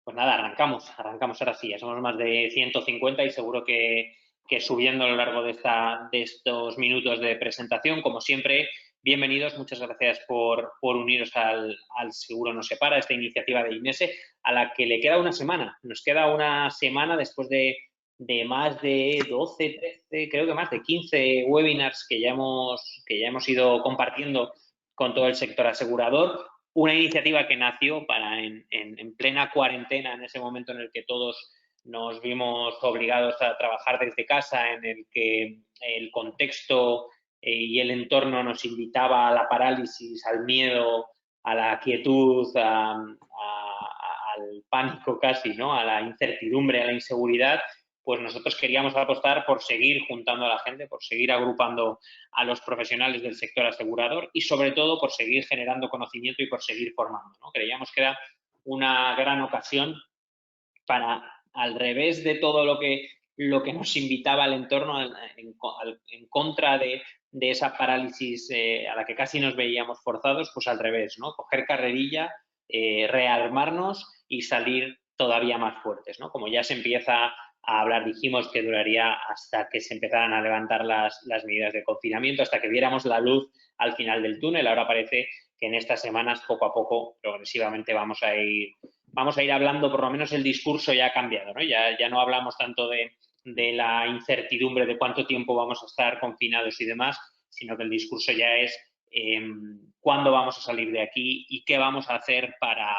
Pues nada, arrancamos ahora sí. Ya somos más de 150 y seguro que subiendo a lo largo de estos minutos de presentación. Como siempre, bienvenidos. Muchas gracias por uniros al Seguro No Se Para, esta iniciativa de Inese, a la que le queda una semana. Nos queda una semana después de más de 12, 13, creo que más de 15 webinars que ya hemos ido compartiendo con todo el sector asegurador. Una iniciativa que nació en plena cuarentena, en ese momento en el que todos nos vimos obligados a trabajar desde casa, en el que el contexto y el entorno nos invitaba a la parálisis, al miedo, a la quietud, al pánico casi, ¿no? A la incertidumbre, a la inseguridad. Pues nosotros queríamos apostar por seguir juntando a la gente, por seguir agrupando a los profesionales del sector asegurador y sobre todo por seguir generando conocimiento y por seguir formando, ¿no? Creíamos que era una gran ocasión para, al revés de todo lo que nos invitaba al entorno, en contra de esa parálisis a la que casi nos veíamos forzados, pues al revés, ¿no? Coger carrerilla, rearmarnos y salir todavía más fuertes, ¿no? Como ya se empieza a hablar, dijimos que duraría hasta que se empezaran a levantar las medidas de confinamiento, hasta que viéramos la luz al final del túnel. Ahora parece que en estas semanas, poco a poco, progresivamente, vamos a ir hablando, por lo menos el discurso ya ha cambiado, ¿no? Ya no hablamos tanto de la incertidumbre de cuánto tiempo vamos a estar confinados y demás, sino que el discurso ya es cuándo vamos a salir de aquí y qué vamos a hacer para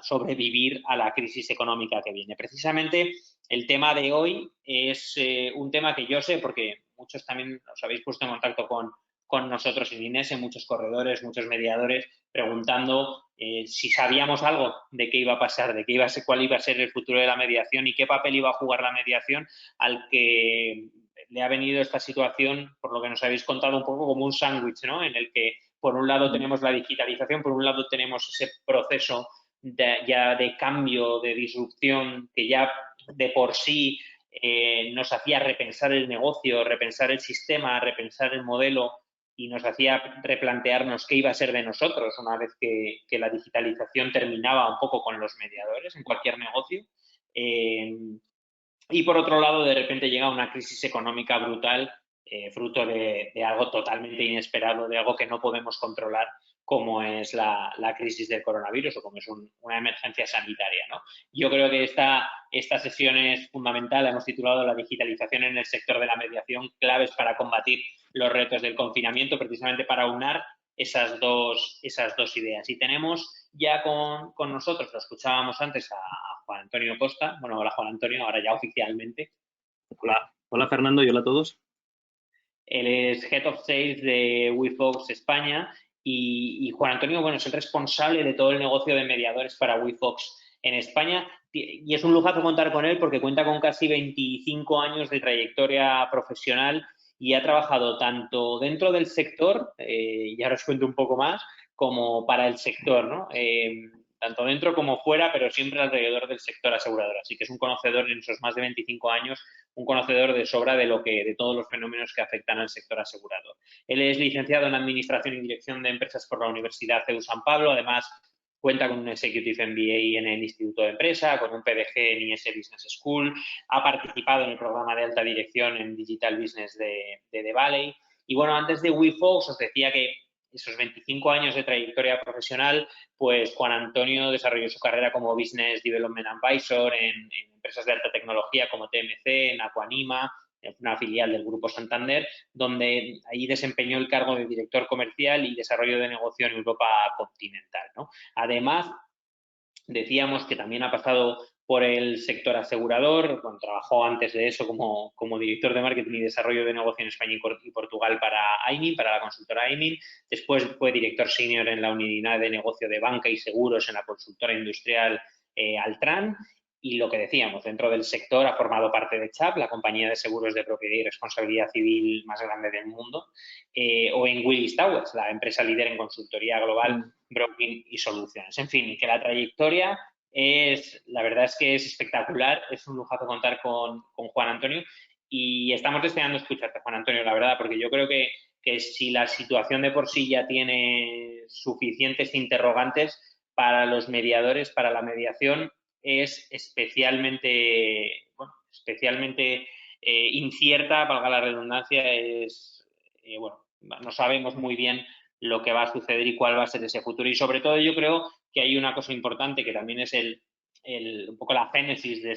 sobrevivir a la crisis económica que viene. Precisamente el tema de hoy es un tema que yo sé, porque muchos también os habéis puesto en contacto con nosotros en Inese, muchos corredores, muchos mediadores, preguntando si sabíamos algo de qué iba a pasar, de qué iba a ser, cuál iba a ser el futuro de la mediación y qué papel iba a jugar la mediación, al que le ha venido esta situación, por lo que nos habéis contado, un poco como un sándwich, ¿no? En el que por un lado tenemos la digitalización, por un lado tenemos ese proceso ya de cambio, de disrupción, que ya de por sí nos hacía repensar el negocio, repensar el sistema, repensar el modelo y nos hacía replantearnos qué iba a ser de nosotros una vez que la digitalización terminaba un poco con los mediadores en cualquier negocio. Y por otro lado, de repente llega una crisis económica brutal, fruto de algo totalmente inesperado, de algo que no podemos controlar, como es la crisis del coronavirus o como es una emergencia sanitaria, ¿no? Yo creo que esta sesión es fundamental. Hemos titulado La digitalización en el sector de la mediación, claves para combatir los retos del confinamiento, precisamente para unar esas dos ideas. Y tenemos ya con nosotros, lo escuchábamos antes a Juan Antonio Costa. Bueno, hola Juan Antonio, ahora ya oficialmente. Hola, hola Fernando y hola a todos. Él es Head of Sales de WeFox España y Juan Antonio, bueno, es el responsable de todo el negocio de mediadores para WeFox en España y es un lujazo contar con él porque cuenta con casi 25 años de trayectoria profesional y ha trabajado tanto dentro del sector, y ahora os cuento un poco más, como para el sector, ¿no? Tanto dentro como fuera, pero siempre alrededor del sector asegurador. Así que es un conocedor en esos más de 25 años, un conocedor de sobra de todos los fenómenos que afectan al sector asegurador. Él es licenciado en Administración y Dirección de Empresas por la Universidad CEU San Pablo. Además, cuenta con un Executive MBA en el Instituto de Empresa, con un PDG en IS Business School. Ha participado en el programa de alta dirección en Digital Business de The Valley. Y bueno, antes de WeFox os decía que esos 25 años de trayectoria profesional, pues Juan Antonio desarrolló su carrera como Business Development Advisor en empresas de alta tecnología como TMC, en Aquanima, una filial del Grupo Santander, donde ahí desempeñó el cargo de director comercial y desarrollo de negocio en Europa continental, ¿no? Además, decíamos que también ha pasado por el sector asegurador, bueno, trabajó antes de eso como director de marketing y desarrollo de negocio en España y Portugal para AIMIN, para la consultora AIMIN. Después fue director senior en la unidad de negocio de banca y seguros en la consultora industrial Altran. Y lo que decíamos, dentro del sector ha formado parte de CHAP, la compañía de seguros de propiedad y responsabilidad civil más grande del mundo, o en Willis Towers, la empresa líder en consultoría global, broking y soluciones. En fin, que la trayectoria la verdad es que es espectacular, es un lujazo contar con Juan Antonio y estamos deseando escucharte, Juan Antonio, la verdad, porque yo creo que si la situación de por sí ya tiene suficientes interrogantes, para los mediadores, para la mediación, es especialmente incierta, valga la redundancia, no sabemos muy bien lo que va a suceder y cuál va a ser ese futuro. Y sobre todo yo creo que hay una cosa importante que también es un poco la génesis de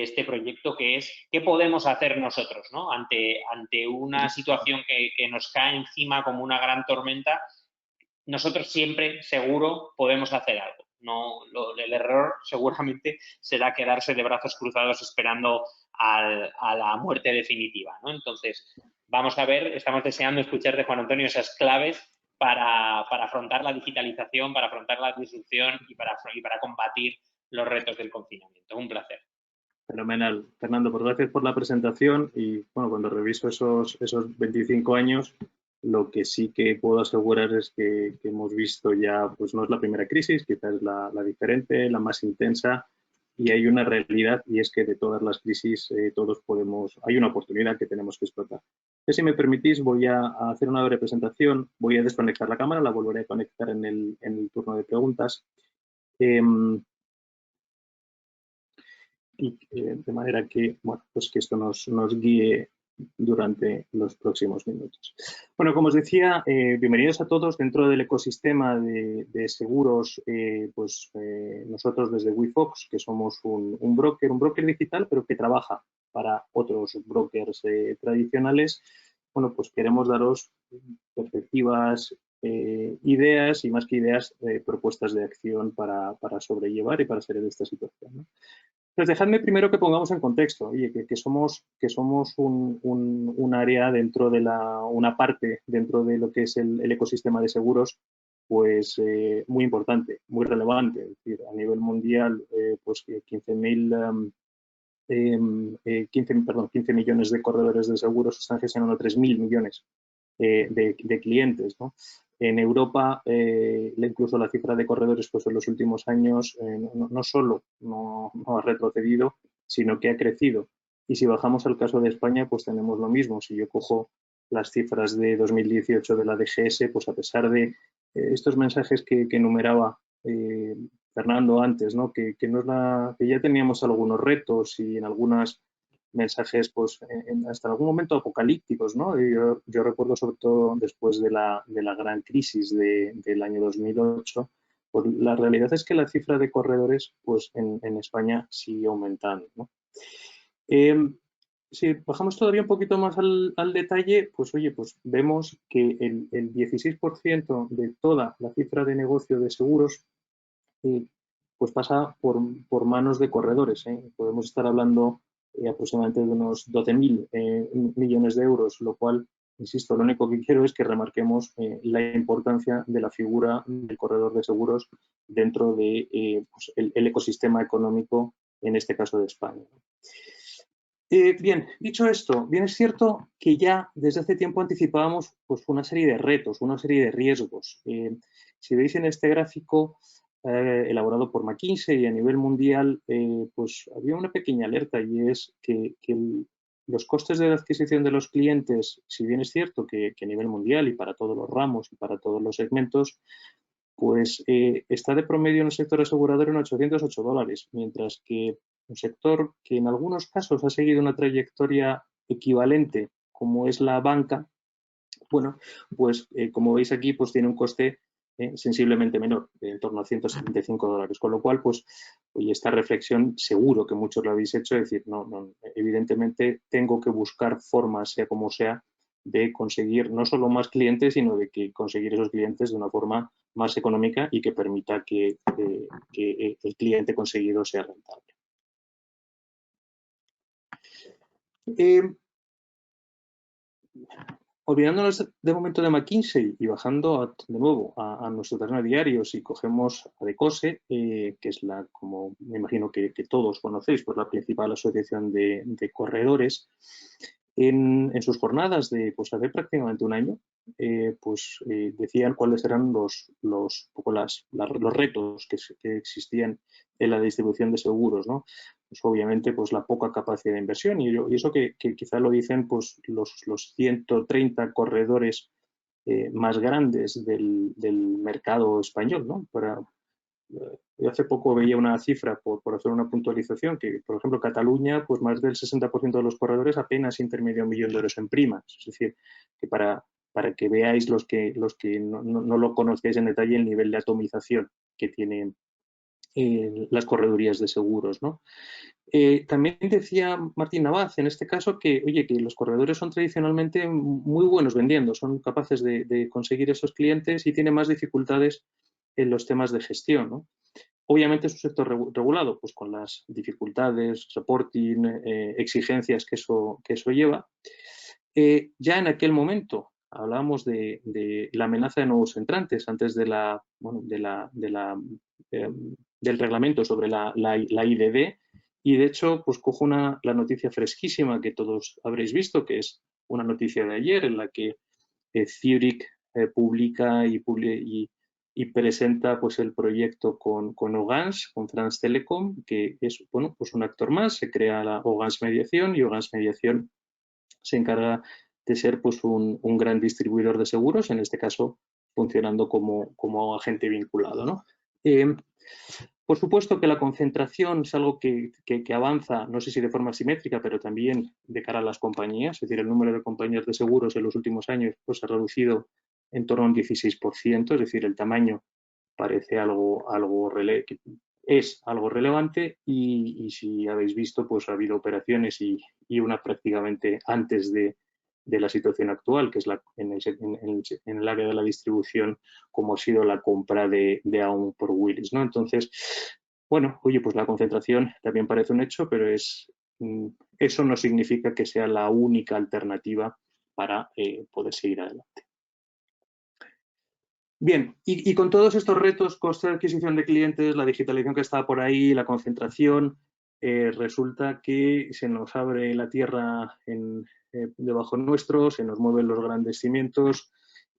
este proyecto, que es qué podemos hacer nosotros, ¿no? Ante una situación que nos cae encima como una gran tormenta. Nosotros siempre, seguro, podemos hacer algo. El error seguramente será quedarse de brazos cruzados esperando a la muerte definitiva, ¿no? Entonces, vamos a ver, estamos deseando escuchar de Juan Antonio esas claves para afrontar la digitalización, para afrontar la disrupción y para combatir los retos del confinamiento. Un placer. Fenomenal. Fernando, pues gracias por la presentación y, bueno, cuando reviso esos 25 años, lo que sí que puedo asegurar es que hemos visto ya, pues no es la primera crisis, quizás es la diferente, la más intensa, y hay una realidad, y es que de todas las crisis hay una oportunidad que tenemos que explotar. Entonces, si me permitís, voy a hacer una breve presentación, voy a desconectar la cámara, la volveré a conectar en el turno de preguntas. Y de manera que, bueno, pues que esto nos guíe durante los próximos minutos. Bueno, como os decía, bienvenidos a todos dentro del ecosistema de seguros. Nosotros desde WeFox, que somos un broker digital, pero que trabaja para otros brokers tradicionales, bueno, pues queremos daros perspectivas, ideas y más que ideas, propuestas de acción para sobrellevar y para salir de esta situación, ¿no? Entonces, dejadme primero que pongamos en contexto, oye, que somos un área dentro de una parte dentro de lo que es el ecosistema de seguros, pues muy importante, muy relevante. Es decir, a nivel mundial, pues 15 millones de corredores de seguros están gestionando 3.000 millones de clientes, ¿no? En Europa, incluso la cifra de corredores, pues en los últimos años no solo no ha retrocedido, sino que ha crecido. Y si bajamos al caso de España, pues tenemos lo mismo. Si yo cojo las cifras de 2018 de la DGS, pues a pesar de estos mensajes que enumeraba Fernando antes, ¿no? Que ya teníamos algunos retos y en algunas mensajes, pues, hasta en algún momento apocalípticos, ¿no? Yo recuerdo sobre todo después de la gran crisis del año 2008, pues la realidad es que la cifra de corredores, pues, en España sigue aumentando, ¿no? Si bajamos todavía un poquito más al detalle, pues oye, pues vemos que el 16% de toda la cifra de negocio de seguros pues pasa por manos de corredores, ¿eh? Podemos estar hablando aproximadamente de unos 12.000 millones de euros, lo cual, insisto, lo único que quiero es que remarquemos la importancia de la figura del corredor de seguros dentro de pues el ecosistema económico, en este caso de España. Bien, dicho esto, bien es cierto que ya desde hace tiempo anticipábamos pues, una serie de retos, una serie de riesgos. Si veis en este gráfico elaborado por McKinsey a nivel mundial, pues había una pequeña alerta, y es que los costes de la adquisición de los clientes, si bien es cierto que a nivel mundial y para todos los ramos y para todos los segmentos, pues está de promedio en el sector asegurador en $808, mientras que un sector que en algunos casos ha seguido una trayectoria equivalente, como es la banca, bueno, pues como veis aquí, pues tiene un coste sensiblemente menor, en torno a $175, con lo cual, pues, oye, esta reflexión seguro que muchos lo habéis hecho, es decir, no, evidentemente tengo que buscar formas, sea como sea, de conseguir no solo más clientes, sino de que conseguir esos clientes de una forma más económica y que permita que el cliente conseguido sea rentable. Olvidándonos de momento de McKinsey y bajando de nuevo a nuestro terreno diario, si cogemos a Decose, que es como me imagino que todos conocéis, pues la principal asociación de corredores, en sus jornadas de pues hace prácticamente un año, decían cuáles eran los retos que existían en la distribución de seguros, ¿no? Pues obviamente pues la poca capacidad de inversión, y eso que quizá lo dicen pues los 130 corredores más grandes del mercado español, ¿no? hace poco veía una cifra, por hacer una puntualización, que, por ejemplo, Cataluña, pues más del 60% de los corredores apenas intermedia 1 millón de euros en primas. Es decir, que para que veáis los que no lo conozcáis en detalle el nivel de atomización que tienen las corredurías de seguros, ¿no? También decía Martín Navaz, en este caso, que, oye, que los corredores son tradicionalmente muy buenos vendiendo, son capaces de conseguir esos clientes y tienen más dificultades en los temas de gestión, ¿no? Obviamente es un sector regulado, pues con las dificultades, reporting, exigencias que eso lleva. Ya en aquel momento hablábamos de la amenaza de nuevos entrantes antes de del reglamento sobre la IDD, y de hecho pues cojo la noticia fresquísima que todos habréis visto, que es una noticia de ayer en la que Zurich publica y presenta pues el proyecto con Orange, con France Telecom, que es pues un actor más. Se crea la Orange Mediación, y Orange Mediación se encarga de ser pues un gran distribuidor de seguros, en este caso funcionando como agente vinculado, ¿no? Por supuesto que la concentración es algo que avanza, no sé si de forma simétrica, pero también de cara a las compañías. Es decir, el número de compañías de seguros en los últimos años pues, se ha reducido en torno a un 16%, es decir, el tamaño parece algo relevante, y si habéis visto, pues ha habido operaciones y una prácticamente antes de la situación actual, que es en el área de la distribución, como ha sido la compra de Aon por Willis, ¿no? Entonces, bueno, oye, pues la concentración también parece un hecho, pero eso no significa que sea la única alternativa para poder seguir adelante. Bien, y con todos estos retos, coste de adquisición de clientes, la digitalización que está por ahí, la concentración, resulta que se nos abre la tierra debajo nuestro, se nos mueven los grandes cimientos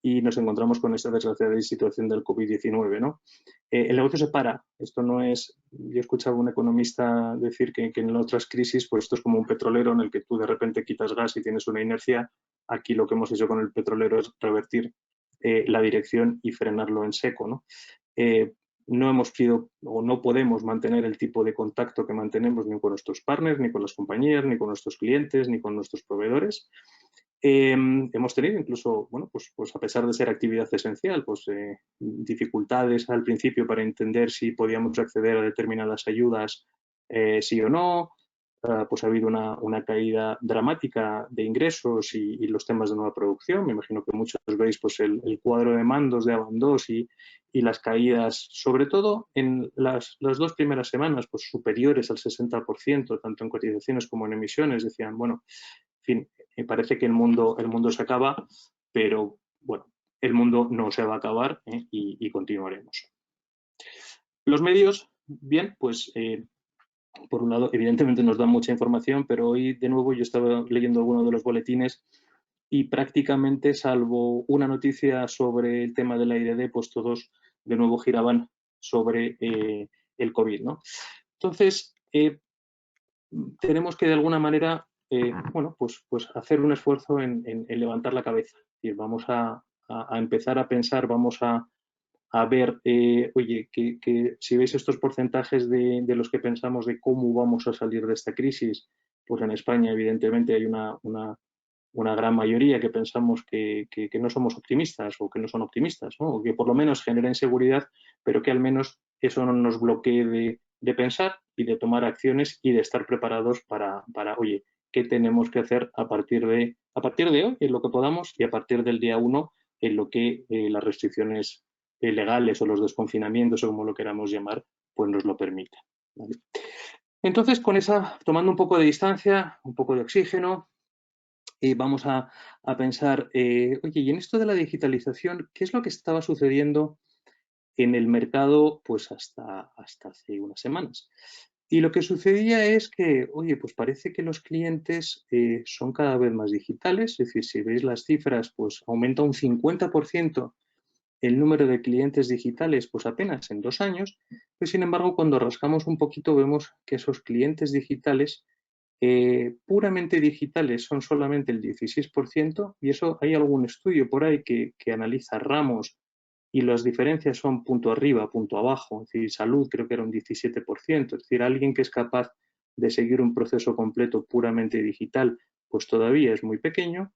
y nos encontramos con esta desgraciada situación del COVID-19, ¿no? El negocio se para. Esto no es... Yo he escuchado a un economista decir que en otras crisis, pues esto es como un petrolero en el que tú de repente quitas gas y tienes una inercia. Aquí lo que hemos hecho con el petrolero es revertir la dirección y frenarlo en seco, ¿no? No hemos sido o no podemos mantener el tipo de contacto que mantenemos ni con nuestros partners, ni con las compañías, ni con nuestros clientes, ni con nuestros proveedores. Hemos tenido incluso, bueno, pues a pesar de ser actividad esencial, pues dificultades al principio para entender si podíamos acceder a determinadas ayudas, sí o no. Pues ha habido una caída dramática de ingresos y los temas de nueva producción. Me imagino que muchos veis pues el cuadro de mandos de Avandos y las caídas, sobre todo en las 2 primeras semanas, pues superiores al 60%, tanto en cotizaciones como en emisiones. Decían, bueno, en fin, me parece que el mundo se acaba, pero bueno, el mundo no se va a acabar, y continuaremos. Los medios, bien, pues por un lado, evidentemente nos dan mucha información, pero hoy de nuevo yo estaba leyendo algunos de los boletines y prácticamente, salvo una noticia sobre el tema de la IDD, pues todos de nuevo giraban sobre el COVID, ¿no? Entonces, tenemos que de alguna manera, bueno, pues hacer un esfuerzo en levantar la cabeza. Es decir, vamos a empezar a pensar, vamos a ver, oye, que si veis estos porcentajes de los que pensamos de cómo vamos a salir de esta crisis, pues en España evidentemente hay una gran mayoría que pensamos que no somos optimistas o que no son optimistas, ¿no? O que por lo menos generen seguridad, pero que al menos eso no nos bloquee de pensar y de tomar acciones y de estar preparados para oye, ¿qué tenemos que hacer a partir de hoy en lo que podamos y a partir del día 1 en lo que las restricciones legales o los desconfinamientos o como lo queramos llamar, pues nos lo permiten, ¿vale? Entonces, tomando un poco de distancia, un poco de oxígeno, vamos a pensar, oye, y en esto de la digitalización, ¿qué es lo que estaba sucediendo en el mercado pues hasta hace unas semanas? Y lo que sucedía es que, oye, pues parece que los clientes son cada vez más digitales. Es decir, si veis las cifras, pues aumenta un 50% el número de clientes digitales, pues apenas en 2 años. Pero sin embargo, cuando rascamos un poquito, vemos que esos clientes digitales, puramente digitales, son solamente el 16%, y eso hay algún estudio por ahí que analiza ramos y las diferencias son punto arriba, punto abajo, es decir, salud creo que era un 17%, es decir, alguien que es capaz de seguir un proceso completo puramente digital, pues todavía es muy pequeño.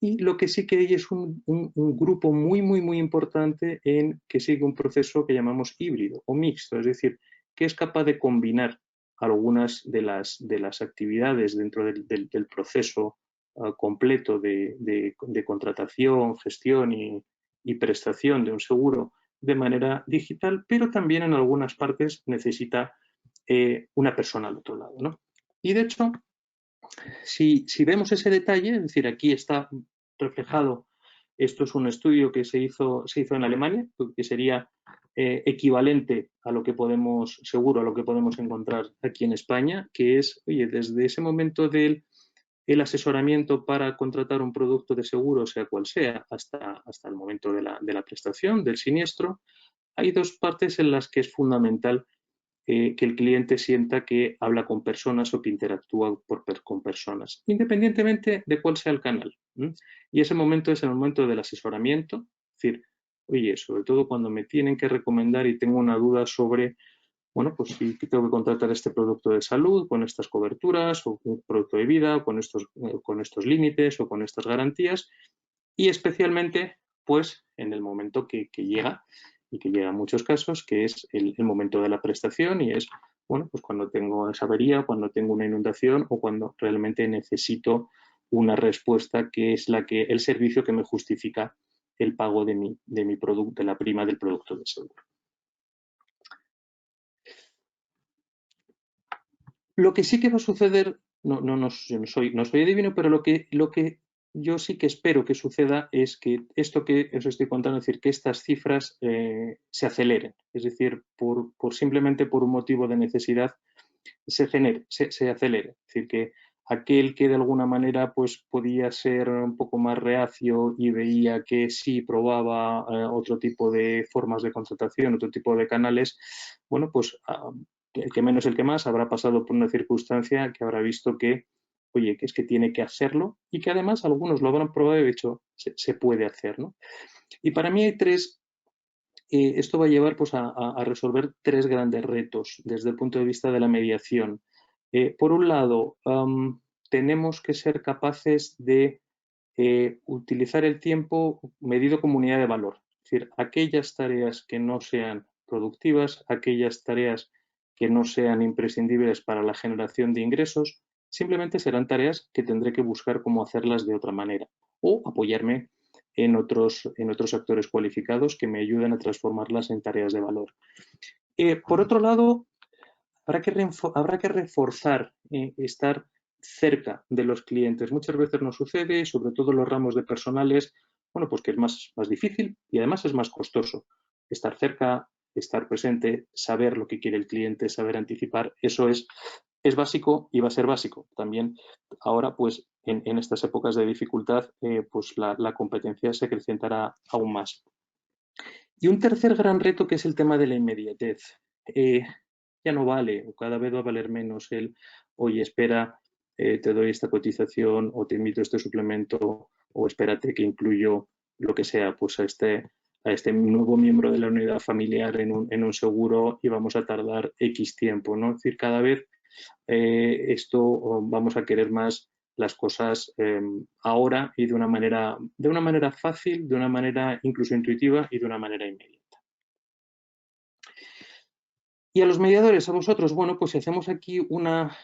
Y lo que sí que hay es un grupo muy importante en que sigue un proceso que llamamos híbrido o mixto, es decir, que es capaz de combinar algunas de las actividades dentro del proceso completo de contratación, gestión y prestación de un seguro de manera digital, pero también en algunas partes necesita una persona al otro lado, ¿no? Y de hecho, si vemos ese detalle, es decir, aquí está reflejado, esto es un estudio que se hizo en Alemania, que sería equivalente a lo que podemos, seguro, a lo que podemos encontrar aquí en España, que es, oye, desde ese momento del asesoramiento para contratar un producto de seguro, sea cual sea, hasta el momento de la prestación, del siniestro, hay dos partes en las que es fundamental que el cliente sienta que habla con personas o que interactúa con personas, independientemente de cuál sea el canal. Y ese momento es el momento del asesoramiento, es decir, oye, sobre todo cuando me tienen que recomendar y tengo una duda sobre, bueno, pues si tengo que contratar este producto de salud con estas coberturas o un producto de vida o con estos límites o con estas garantías, y especialmente pues en el momento que llega y que llega en muchos casos, que es el momento de la prestación y es, bueno, pues cuando tengo esa avería, cuando tengo una inundación o cuando realmente necesito una respuesta que es el servicio que me justifica el pago de mi producto, de la prima del producto de seguro. Lo que sí que va a suceder, yo no soy adivino, pero lo que yo sí que espero que suceda es que esto que os estoy contando, es decir, que estas cifras se aceleren, es decir, simplemente por un motivo de necesidad se acelere, es decir, que aquel que de alguna manera pues podía ser un poco más reacio y veía que sí probaba otro tipo de formas de contratación, otro tipo de canales, bueno, pues el que menos el que más habrá pasado por una circunstancia que habrá visto que, oye, que es que tiene que hacerlo y que además algunos lo habrán probado y de hecho se puede hacer, ¿no? Y para mí hay esto va a llevar pues, a resolver tres grandes retos desde el punto de vista de la mediación. Por un lado, tenemos que ser capaces de utilizar el tiempo medido como unidad de valor. Es decir, aquellas tareas que no sean productivas, aquellas tareas que no sean imprescindibles para la generación de ingresos, simplemente serán tareas que tendré que buscar cómo hacerlas de otra manera o apoyarme en otros actores cualificados que me ayuden a transformarlas en tareas de valor. Por otro lado, habrá que reforzar, estar cerca de los clientes. Muchas veces nos sucede, sobre todo en los ramos de personales, bueno, pues que es más difícil y además es más costoso. Estar cerca, estar presente, saber lo que quiere el cliente, saber anticipar, eso es básico y va a ser básico. También ahora, pues en estas épocas de dificultad, pues la competencia se acrecentará aún más. Y un tercer gran reto que es el tema de la inmediatez. Ya no vale, o cada vez va a valer menos oye, espera, te doy esta cotización o te invito a este suplemento o espérate que incluyo lo que sea, pues a este nuevo miembro de la unidad familiar en un seguro y vamos a tardar X tiempo, ¿no? Es decir, cada vez esto vamos a querer más las cosas ahora y de una manera fácil, de una manera incluso intuitiva y de una manera inmediata. Y a los mediadores, a vosotros, bueno, pues si hacemos aquí una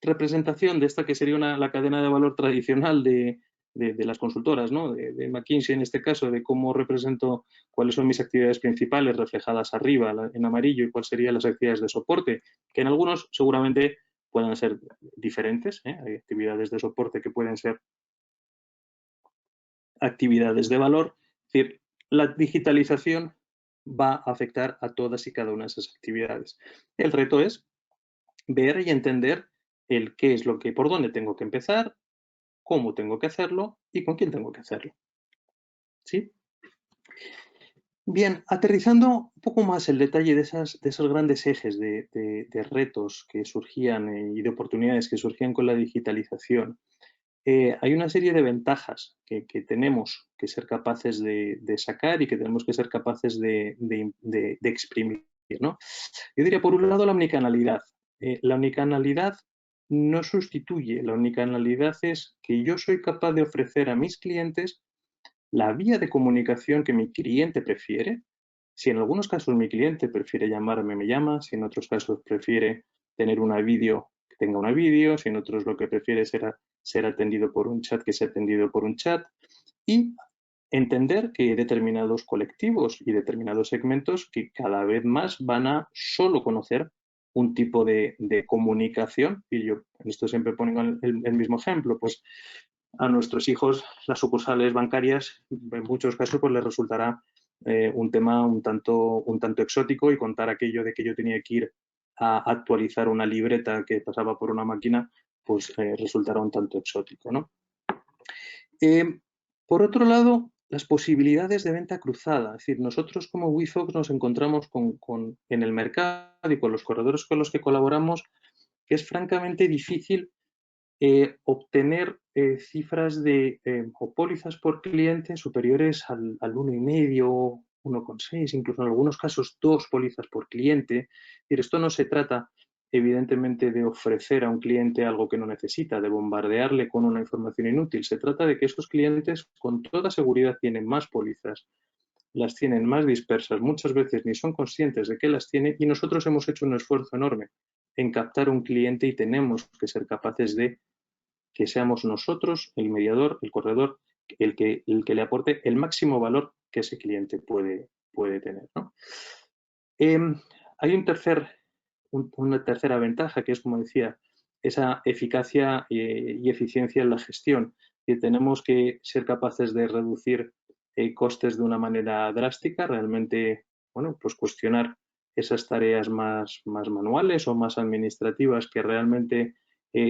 representación de esta que sería la cadena de valor tradicional de las consultoras, ¿no? De McKinsey en este caso, de cómo represento cuáles son mis actividades principales reflejadas arriba en amarillo y cuáles serían las actividades de soporte, que en algunos seguramente puedan ser diferentes, ¿eh? Hay actividades de soporte que pueden ser actividades de valor. Es decir, la digitalización va a afectar a todas y cada una de esas actividades. El reto es ver y entender qué es por dónde tengo que empezar, cómo tengo que hacerlo y con quién tengo que hacerlo. ¿Sí? Bien, aterrizando un poco más el detalle de esos grandes ejes de retos que surgían y de oportunidades que surgían con la digitalización. hay una serie de ventajas que tenemos que ser capaces de sacar y que tenemos que ser capaces de exprimir, ¿no? Yo diría, por un lado, la omnicanalidad. La omnicanalidad no sustituye, la omnicanalidad es que yo soy capaz de ofrecer a mis clientes la vía de comunicación que mi cliente prefiere. Si en algunos casos mi cliente prefiere llamarme, me llama. Si en otros casos prefiere tener una vídeo, que tenga una vídeo. Si en otros lo que prefiere es ser atendido por un chat, que sea atendido por un chat. Y entender que hay determinados colectivos y determinados segmentos que cada vez más van a solo conocer un tipo de comunicación. Y yo en esto siempre pongo el mismo ejemplo, pues a nuestros hijos las sucursales bancarias en muchos casos pues les resultará un tema un tanto exótico, y contar aquello de que yo tenía que ir a actualizar una libreta que pasaba por una máquina pues resultará un tanto exótico, ¿no? Por otro lado, las posibilidades de venta cruzada. Es decir, nosotros como WeFox nos encontramos en el mercado y con los corredores con los que colaboramos que es francamente difícil obtener cifras o pólizas por cliente superiores al 1,5, 1,6, incluso en algunos casos 2 pólizas por cliente. Es decir, esto no se trata evidentemente de ofrecer a un cliente algo que no necesita, de bombardearle con una información inútil. Se trata de que estos clientes con toda seguridad tienen más pólizas, las tienen más dispersas, muchas veces ni son conscientes de que las tienen, y nosotros hemos hecho un esfuerzo enorme en captar un cliente y tenemos que ser capaces de que seamos nosotros, el mediador, el corredor, el que le aporte el máximo valor que ese cliente puede tener, ¿no? Hay una tercera ventaja que es, como decía, esa eficacia y eficiencia en la gestión. Y tenemos que ser capaces de reducir costes de una manera drástica, realmente, bueno, pues cuestionar esas tareas más manuales o más administrativas que realmente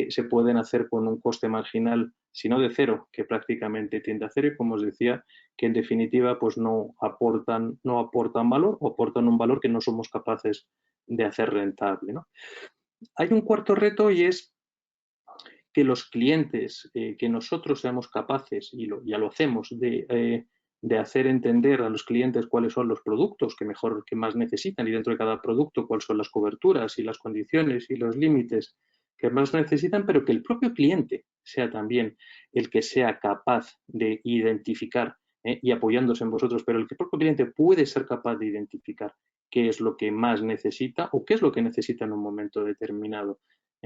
se pueden hacer con un coste marginal, si no de cero, que prácticamente tiende a cero, y como os decía, que en definitiva pues no aportan valor, o aportan un valor que no somos capaces de hacer rentable, ¿no? Hay un cuarto reto, y es que los clientes, que nosotros seamos capaces, y ya lo hacemos, de hacer entender a los clientes cuáles son los productos que más necesitan, y dentro de cada producto cuáles son las coberturas y las condiciones y los límites que más necesitan, pero que el propio cliente sea también el que sea capaz de identificar, y apoyándose en vosotros, pero el que el propio cliente puede ser capaz de identificar qué es lo que más necesita o qué es lo que necesita en un momento determinado.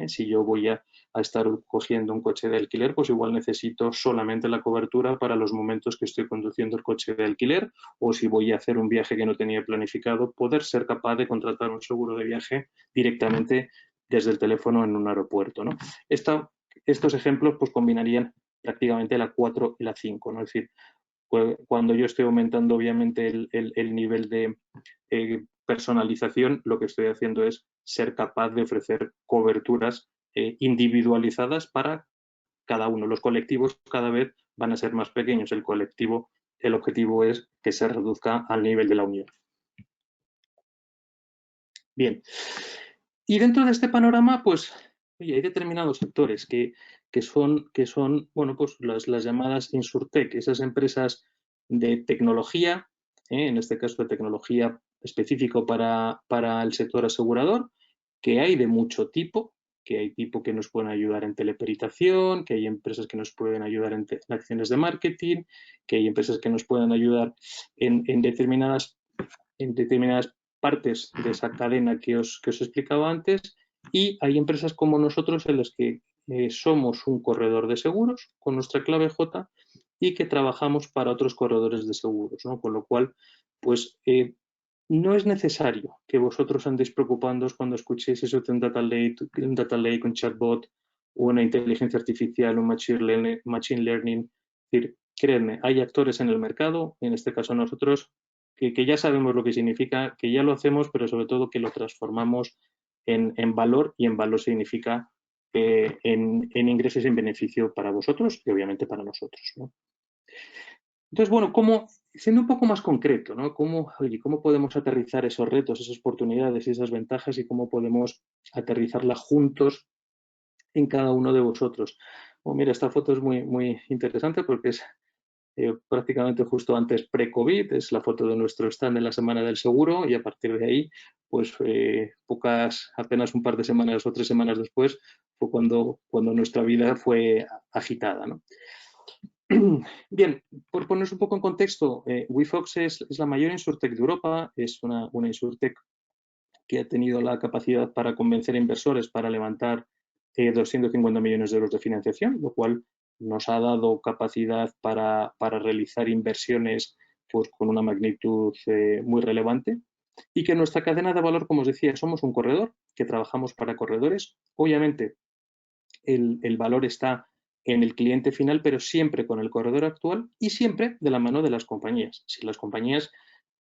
Si yo voy a estar cogiendo un coche de alquiler, pues igual necesito solamente la cobertura para los momentos que estoy conduciendo el coche de alquiler, o si voy a hacer un viaje que no tenía planificado, poder ser capaz de contratar un seguro de viaje directamente desde el teléfono en un aeropuerto, ¿no? Estos ejemplos pues combinarían prácticamente la 4 y la 5, ¿no? Es decir, cuando yo estoy aumentando obviamente el nivel de personalización, lo que estoy haciendo es ser capaz de ofrecer coberturas individualizadas para cada uno. Los colectivos cada vez van a ser más pequeños. El objetivo es que se reduzca al nivel de la unión. Bien. Y dentro de este panorama, pues, hay determinados sectores que son bueno, pues las llamadas insurtech, esas empresas de tecnología, en este caso de tecnología específico para el sector asegurador, que hay de mucho tipo, que hay tipo que nos pueden ayudar en teleperitación, que hay empresas que nos pueden ayudar en acciones de marketing, que hay empresas que nos pueden ayudar en determinadas partes de esa cadena que os explicaba antes, y hay empresas como nosotros en las que somos un corredor de seguros con nuestra clave J y que trabajamos para otros corredores de seguros, ¿no? Con lo cual, pues no es necesario que vosotros andéis preocupándoos cuando escuchéis eso de un data lake, un chatbot, una inteligencia artificial, un machine learning. Es decir, créanme, hay actores en el mercado, en este caso nosotros, que ya sabemos lo que significa, que ya lo hacemos, pero sobre todo que lo transformamos en valor, y en valor significa en ingresos y en beneficio para vosotros y obviamente para nosotros, ¿no? Entonces, bueno, siendo un poco más concreto, ¿no? ¿Cómo podemos aterrizar esos retos, esas oportunidades y esas ventajas, y cómo podemos aterrizarlas juntos en cada uno de vosotros? Mira, esta foto es muy interesante porque es prácticamente justo antes pre-COVID, es la foto de nuestro stand en la Semana del Seguro y a partir de ahí, pues apenas un par de semanas o 3 semanas después, fue cuando nuestra vida fue agitada, ¿no? Bien, por ponernos un poco en contexto, WeFox es la mayor insurtech de Europa, es una insurtech que ha tenido la capacidad para convencer a inversores para levantar 250 millones de euros de financiación, lo cual nos ha dado capacidad para realizar inversiones pues, con una magnitud muy relevante y que nuestra cadena de valor, como os decía, somos un corredor, que trabajamos para corredores. Obviamente, el valor está en el cliente final, pero siempre con el corredor actual y siempre de la mano de las compañías. Si las compañías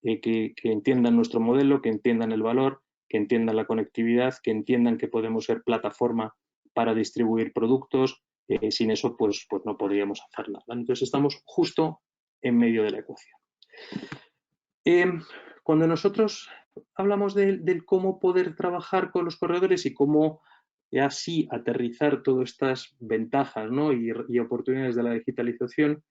que entiendan nuestro modelo, que entiendan el valor, que entiendan la conectividad, que entiendan que podemos ser plataforma para distribuir productos, sin eso pues no podríamos hacer nada. Entonces estamos justo en medio de la ecuación. Cuando nosotros hablamos del cómo poder trabajar con los corredores y cómo así aterrizar todas estas ventajas, ¿no? y oportunidades de la digitalización,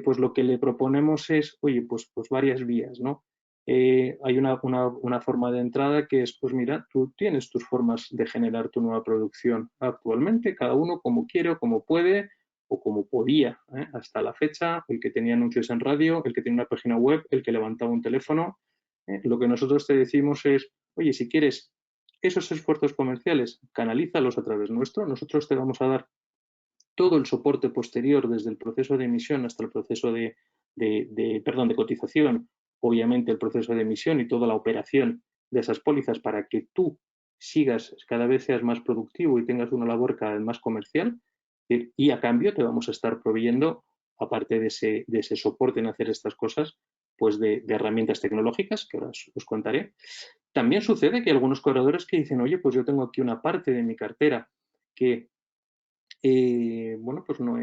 pues lo que le proponemos es, oye, pues varias vías, ¿no? Hay una forma de entrada que es, pues mira, tú tienes tus formas de generar tu nueva producción actualmente, cada uno como quiere o como puede o como podía, hasta la fecha, el que tenía anuncios en radio, el que tenía una página web, el que levantaba un teléfono. Lo que nosotros te decimos es, oye, si quieres esos esfuerzos comerciales, canalízalos a través nuestro, nosotros te vamos a dar todo el soporte posterior desde el proceso de emisión hasta el proceso de cotización, obviamente el proceso de emisión y toda la operación de esas pólizas para que tú sigas, cada vez seas más productivo y tengas una labor cada vez más comercial y a cambio te vamos a estar proveyendo, aparte de ese soporte en hacer estas cosas, pues de herramientas tecnológicas que ahora os contaré. También sucede que hay algunos corredores que dicen, oye, pues yo tengo aquí una parte de mi cartera que bueno, pues no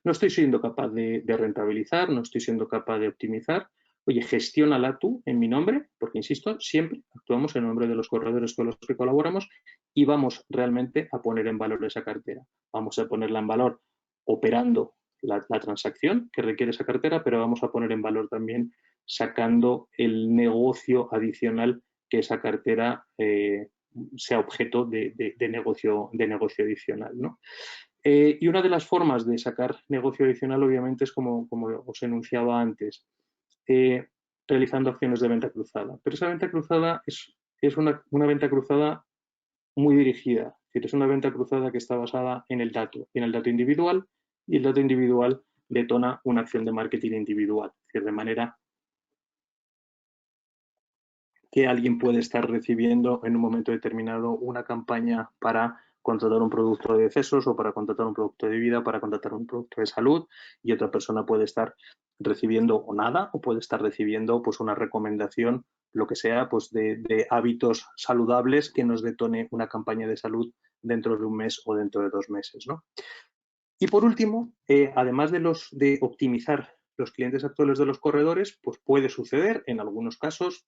estoy siendo capaz de rentabilizar, no estoy siendo capaz de optimizar. Oye, gestiónala tú en mi nombre, porque insisto, siempre actuamos en nombre de los corredores con los que colaboramos y vamos realmente a poner en valor esa cartera. Vamos a ponerla en valor operando la transacción que requiere esa cartera, pero vamos a poner en valor también sacando el negocio adicional que esa cartera sea objeto de negocio adicional, ¿no? Y una de las formas de sacar negocio adicional, obviamente, es como os enunciaba antes, realizando acciones de venta cruzada. Pero esa venta cruzada es una venta cruzada muy dirigida. Es decir, es una venta cruzada que está basada en el dato individual, y el dato individual detona una acción de marketing individual. Es decir, de manera que alguien puede estar recibiendo en un momento determinado una campaña para contratar un producto de decesos o para contratar un producto de vida, para contratar un producto de salud, y otra persona puede estar recibiendo o nada, o puede estar recibiendo pues una recomendación, lo que sea, pues de hábitos saludables que nos detone una campaña de salud dentro de un mes o dentro de 2 meses, ¿no? Y por último, además de optimizar los clientes actuales de los corredores, pues puede suceder en algunos casos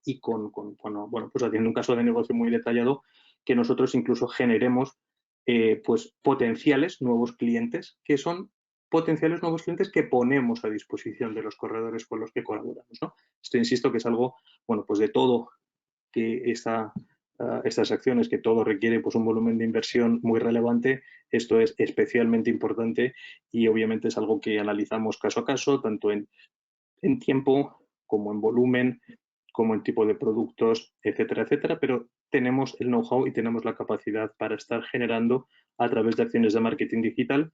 y bueno, pues haciendo un caso de negocio muy detallado, que nosotros incluso generemos pues potenciales nuevos clientes, que son potenciales nuevos clientes que ponemos a disposición de los corredores con los que colaboramos, ¿no? Esto insisto que es algo, bueno, pues de todo que estas acciones, que todo requiere pues un volumen de inversión muy relevante, esto es especialmente importante y obviamente es algo que analizamos caso a caso, tanto en tiempo como en volumen, como en tipo de productos, etcétera, etcétera, pero tenemos el know-how y tenemos la capacidad para estar generando a través de acciones de marketing digital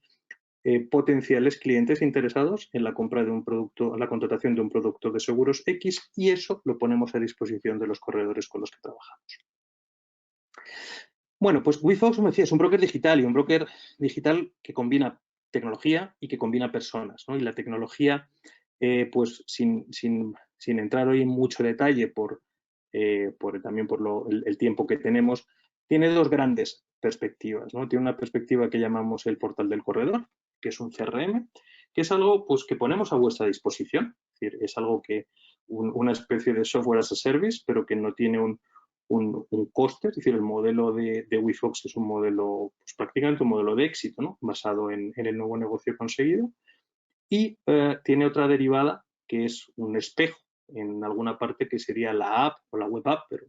potenciales clientes interesados en la compra de un producto, en la contratación de un producto de seguros X, y eso lo ponemos a disposición de los corredores con los que trabajamos. Bueno, pues WeFox, como decía, es un broker digital, y un broker digital que combina tecnología y que combina personas, ¿no? Y la tecnología, pues sin entrar hoy en mucho detalle también por el tiempo que tenemos, tiene dos grandes perspectivas, ¿no? Tiene una perspectiva que llamamos el portal del corredor, que es un CRM, que es algo pues, que ponemos a vuestra disposición. Es decir, es algo que una especie de software as a service, pero que no tiene un coste, es decir, el modelo de WeFox es un modelo, pues prácticamente un modelo de éxito, ¿no? Basado en el nuevo negocio conseguido. Y tiene otra derivada que es un espejo en alguna parte que sería la app o la web app, pero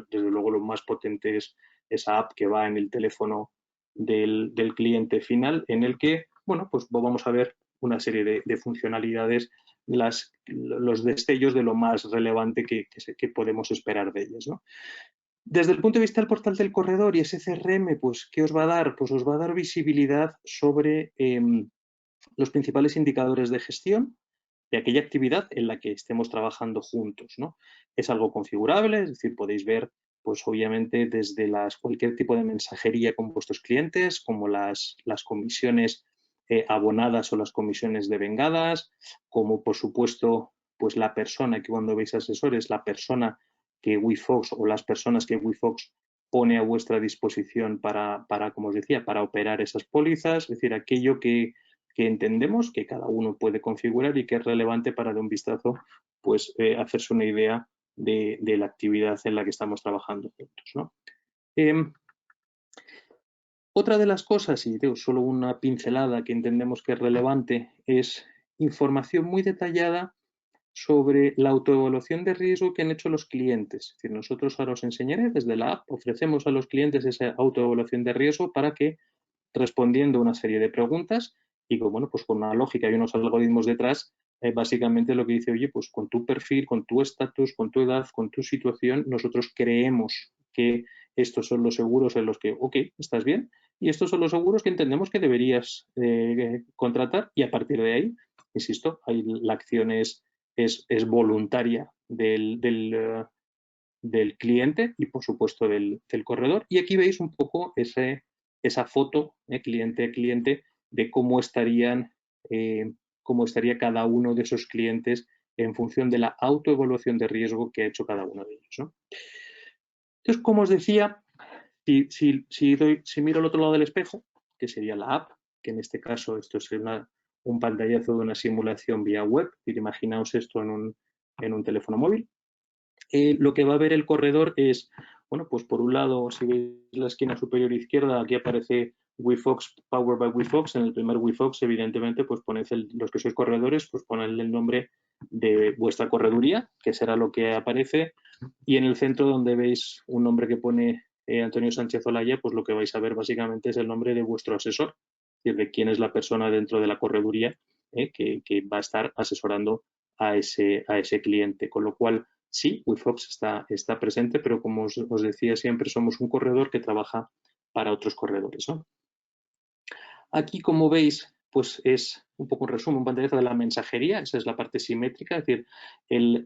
desde luego lo más potente es esa app que va en el teléfono del cliente final, en el que, bueno, pues vamos a ver una serie de funcionalidades, los destellos de lo más relevante que podemos esperar de ellas, ¿no? Desde el punto de vista del portal del corredor y ese CRM, pues, ¿qué os va a dar? Pues os va a dar visibilidad sobre los principales indicadores de gestión de aquella actividad en la que estemos trabajando juntos, ¿no? Es algo configurable, es decir, podéis ver, pues obviamente desde cualquier tipo de mensajería con vuestros clientes, como las comisiones abonadas o las comisiones devengadas, como por supuesto, pues la persona que cuando veis asesores, la persona que WeFox o las personas que WeFox pone a vuestra disposición para, como os decía, para operar esas pólizas, es decir, aquello que entendemos que cada uno puede configurar y que es relevante para de un vistazo pues hacerse una idea de la actividad en la que estamos trabajando juntos, ¿no? Otra de las cosas, y digo, solo una pincelada que entendemos que es relevante, es información muy detallada sobre la autoevaluación de riesgo que han hecho los clientes. Es decir, nosotros ahora os enseñaré desde la app, ofrecemos a los clientes esa autoevaluación de riesgo para que, respondiendo a una serie de preguntas y bueno, pues con una lógica y unos algoritmos detrás, básicamente lo que dice, oye, pues con tu perfil, con tu estatus, con tu edad, con tu situación, nosotros creemos que estos son los seguros en los que, ok, estás bien, y estos son los seguros que entendemos que deberías contratar, y a partir de ahí, insisto, la acción es voluntaria del cliente y, por supuesto, del corredor. Y aquí veis un poco esa foto cliente a cliente de cómo estaría cada uno de esos clientes en función de la autoevaluación de riesgo que ha hecho cada uno de ellos, ¿no? Entonces, como os decía, si miro al otro lado del espejo, que sería la app, que en este caso esto es un pantallazo de una simulación vía web, imaginaos esto en un teléfono móvil. Lo que va a ver el corredor es, bueno, pues por un lado, si veis la esquina superior izquierda, aquí aparece WeFox, Powered by WeFox. En el primer WeFox, evidentemente, pues ponéis los que sois corredores, pues ponedle el nombre de vuestra correduría, que será lo que aparece. Y en el centro, donde veis un nombre que pone Antonio Sánchez Olaya, pues lo que vais a ver básicamente es el nombre de vuestro asesor, es decir, de quién es la persona dentro de la correduría que va a estar asesorando a ese cliente. Con lo cual, sí, WeFox está presente, pero como os decía siempre, somos un corredor que trabaja para otros corredores, ¿no? Aquí, como veis, pues es un poco un resumen, un pantallazo de la mensajería, esa es la parte simétrica, es decir,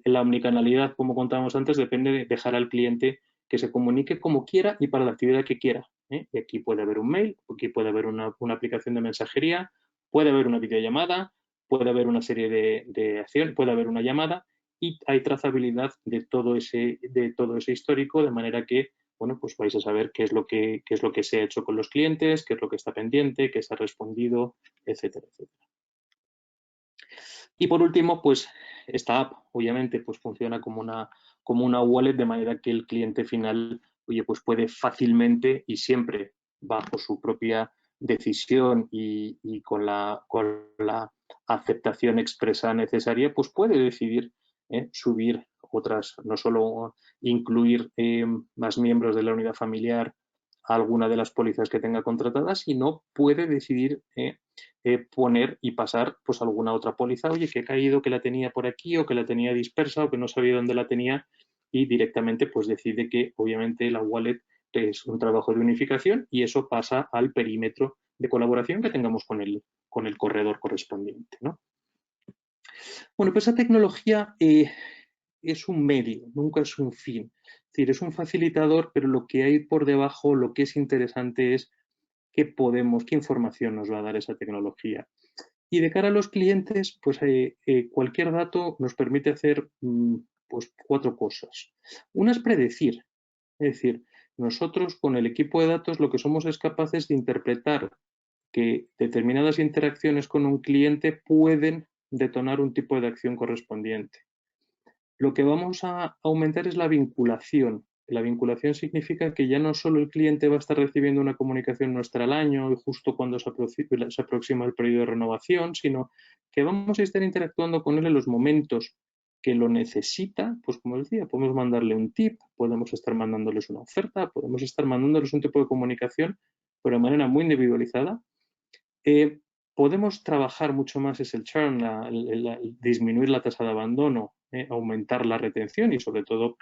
la omnicanalidad, como contábamos antes, depende de dejar al cliente que se comunique como quiera y para la actividad que quiera. Y aquí puede haber un mail, aquí puede haber una aplicación de mensajería, puede haber una videollamada, puede haber una serie de acciones, puede haber una llamada y hay trazabilidad de todo ese histórico, de manera que, bueno, pues vais a saber qué es lo que se ha hecho con los clientes, qué es lo que está pendiente, qué se ha respondido, etcétera, etcétera. Y por último, pues esta app, obviamente, pues funciona como una wallet, de manera que el cliente final, oye, pues puede fácilmente y siempre bajo su propia decisión y con la aceptación expresa necesaria, pues puede decidir subir otras, no solo incluir más miembros de la unidad familiar a alguna de las pólizas que tenga contratadas, sino puede decidir poner y pasar pues alguna otra póliza, oye, que he caído, que la tenía por aquí o que la tenía dispersa o que no sabía dónde la tenía, y directamente pues decide que obviamente la wallet es un trabajo de unificación y eso pasa al perímetro de colaboración que tengamos con el corredor correspondiente, ¿no? Bueno, pues esa tecnología es un medio, nunca es un fin. Es decir, es un facilitador, pero lo que hay por debajo, lo que es interesante es qué información nos va a dar esa tecnología. Y de cara a los clientes, pues cualquier dato nos permite hacer pues 4 cosas. Una es predecir, es decir, nosotros con el equipo de datos lo que somos es capaces de interpretar que determinadas interacciones con un cliente pueden detonar un tipo de acción correspondiente. Lo que vamos a aumentar es la vinculación, La vinculación significa que ya no solo el cliente va a estar recibiendo una comunicación nuestra al año y justo cuando se aproxima el periodo de renovación, sino que vamos a estar interactuando con él en los momentos que lo necesita. Pues como decía, podemos mandarle un tip, podemos estar mandándoles una oferta, podemos estar mandándoles un tipo de comunicación, pero de manera muy individualizada. Podemos trabajar mucho más es el churn, disminuir la tasa de abandono, aumentar la retención y sobre todo,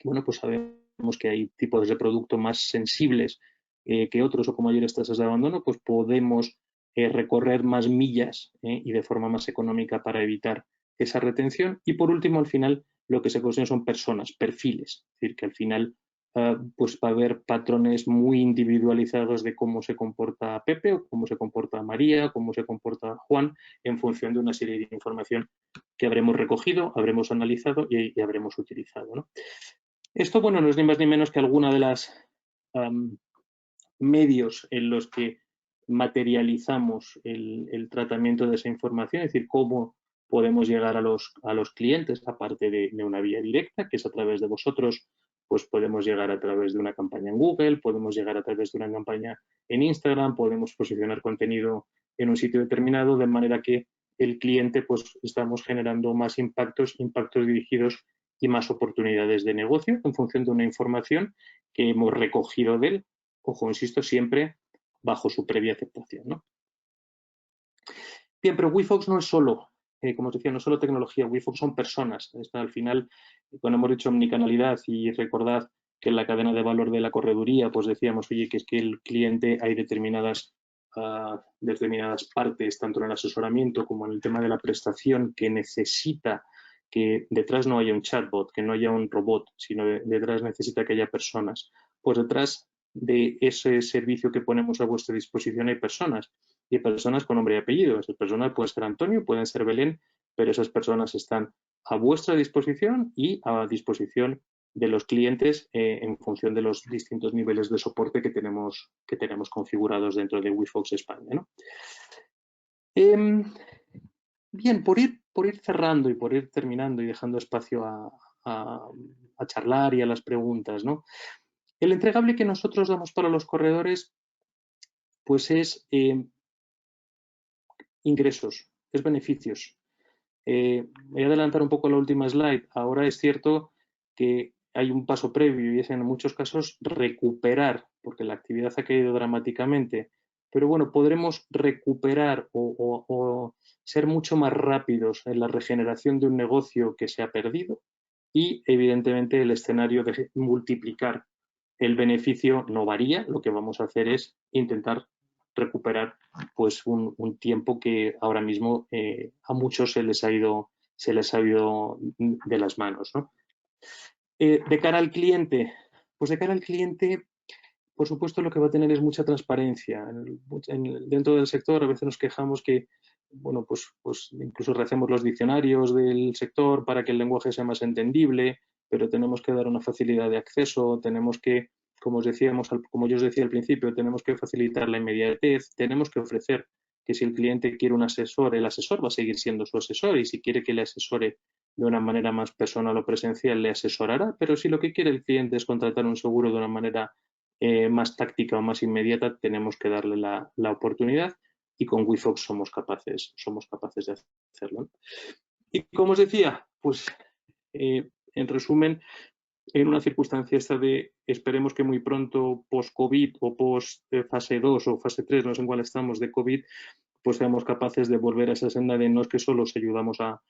bueno, pues sabemos que hay tipos de producto más sensibles que otros o con mayores tasas de abandono, pues podemos recorrer más millas y de forma más económica para evitar esa retención. Y por último, al final, lo que se consiguen son personas, perfiles, es decir, que al final pues va a haber patrones muy individualizados de cómo se comporta Pepe o cómo se comporta María, cómo se comporta Juan, en función de una serie de información que habremos recogido, habremos analizado y habremos utilizado, ¿no? Esto, bueno, no es ni más ni menos que alguna de las medios en los que materializamos el tratamiento de esa información, es decir, cómo podemos llegar a los clientes, aparte de una vía directa, que es a través de vosotros. Pues podemos llegar a través de una campaña en Google, podemos llegar a través de una campaña en Instagram, podemos posicionar contenido en un sitio determinado, de manera que el cliente, pues estamos generando más impactos dirigidos y más oportunidades de negocio en función de una información que hemos recogido de él. Ojo, insisto, siempre bajo su previa aceptación, ¿no? Bien, pero WeFox no es solo, como os decía, no es solo tecnología, WeFox son personas. Al final, cuando hemos dicho omnicanalidad, y recordad que en la cadena de valor de la correduría, pues decíamos, oye, que es que el cliente hay determinadas partes, tanto en el asesoramiento como en el tema de la prestación, que necesita que detrás no haya un chatbot, que no haya un robot, sino detrás necesita que haya personas. Pues detrás de ese servicio que ponemos a vuestra disposición hay personas, y personas con nombre y apellido. Esas personas pueden ser Antonio, pueden ser Belén, pero esas personas están a vuestra disposición y a disposición de los clientes en función de los distintos niveles de soporte que tenemos configurados dentro de WeFox España, ¿no? Bien, por ir cerrando y por ir terminando y dejando espacio a charlar y a las preguntas, ¿no? El entregable que nosotros damos para los corredores, pues es ingresos, es beneficios. Voy a adelantar un poco la última slide. Ahora es cierto que hay un paso previo y es en muchos casos recuperar, porque la actividad ha caído dramáticamente, pero bueno, podremos recuperar o ser mucho más rápidos en la regeneración de un negocio que se ha perdido y evidentemente el escenario de multiplicar el beneficio no varía. Lo que vamos a hacer es intentar recuperar pues un tiempo que ahora mismo a muchos se les ha ido de las manos, ¿no? De cara al cliente, pues de cara al cliente, por supuesto, lo que va a tener es mucha transparencia. Dentro del sector a veces nos quejamos que, bueno, pues incluso rehacemos los diccionarios del sector para que el lenguaje sea más entendible, pero tenemos que dar una facilidad de acceso, tenemos que, como yo os decía al principio, tenemos que facilitar la inmediatez, tenemos que ofrecer que si el cliente quiere un asesor, el asesor va a seguir siendo su asesor, y si quiere que le asesore de una manera más personal o presencial, le asesorará, pero si lo que quiere el cliente es contratar un seguro de una manera más táctica o más inmediata, tenemos que darle la oportunidad, y con WeFox somos capaces de hacerlo. Y como os decía, pues en resumen, en una circunstancia esta de esperemos que muy pronto, post-COVID o post-fase 2 o fase 3, no sé en cuál estamos, de COVID, pues seamos capaces de volver a esa senda de no es que solo os ayudamos a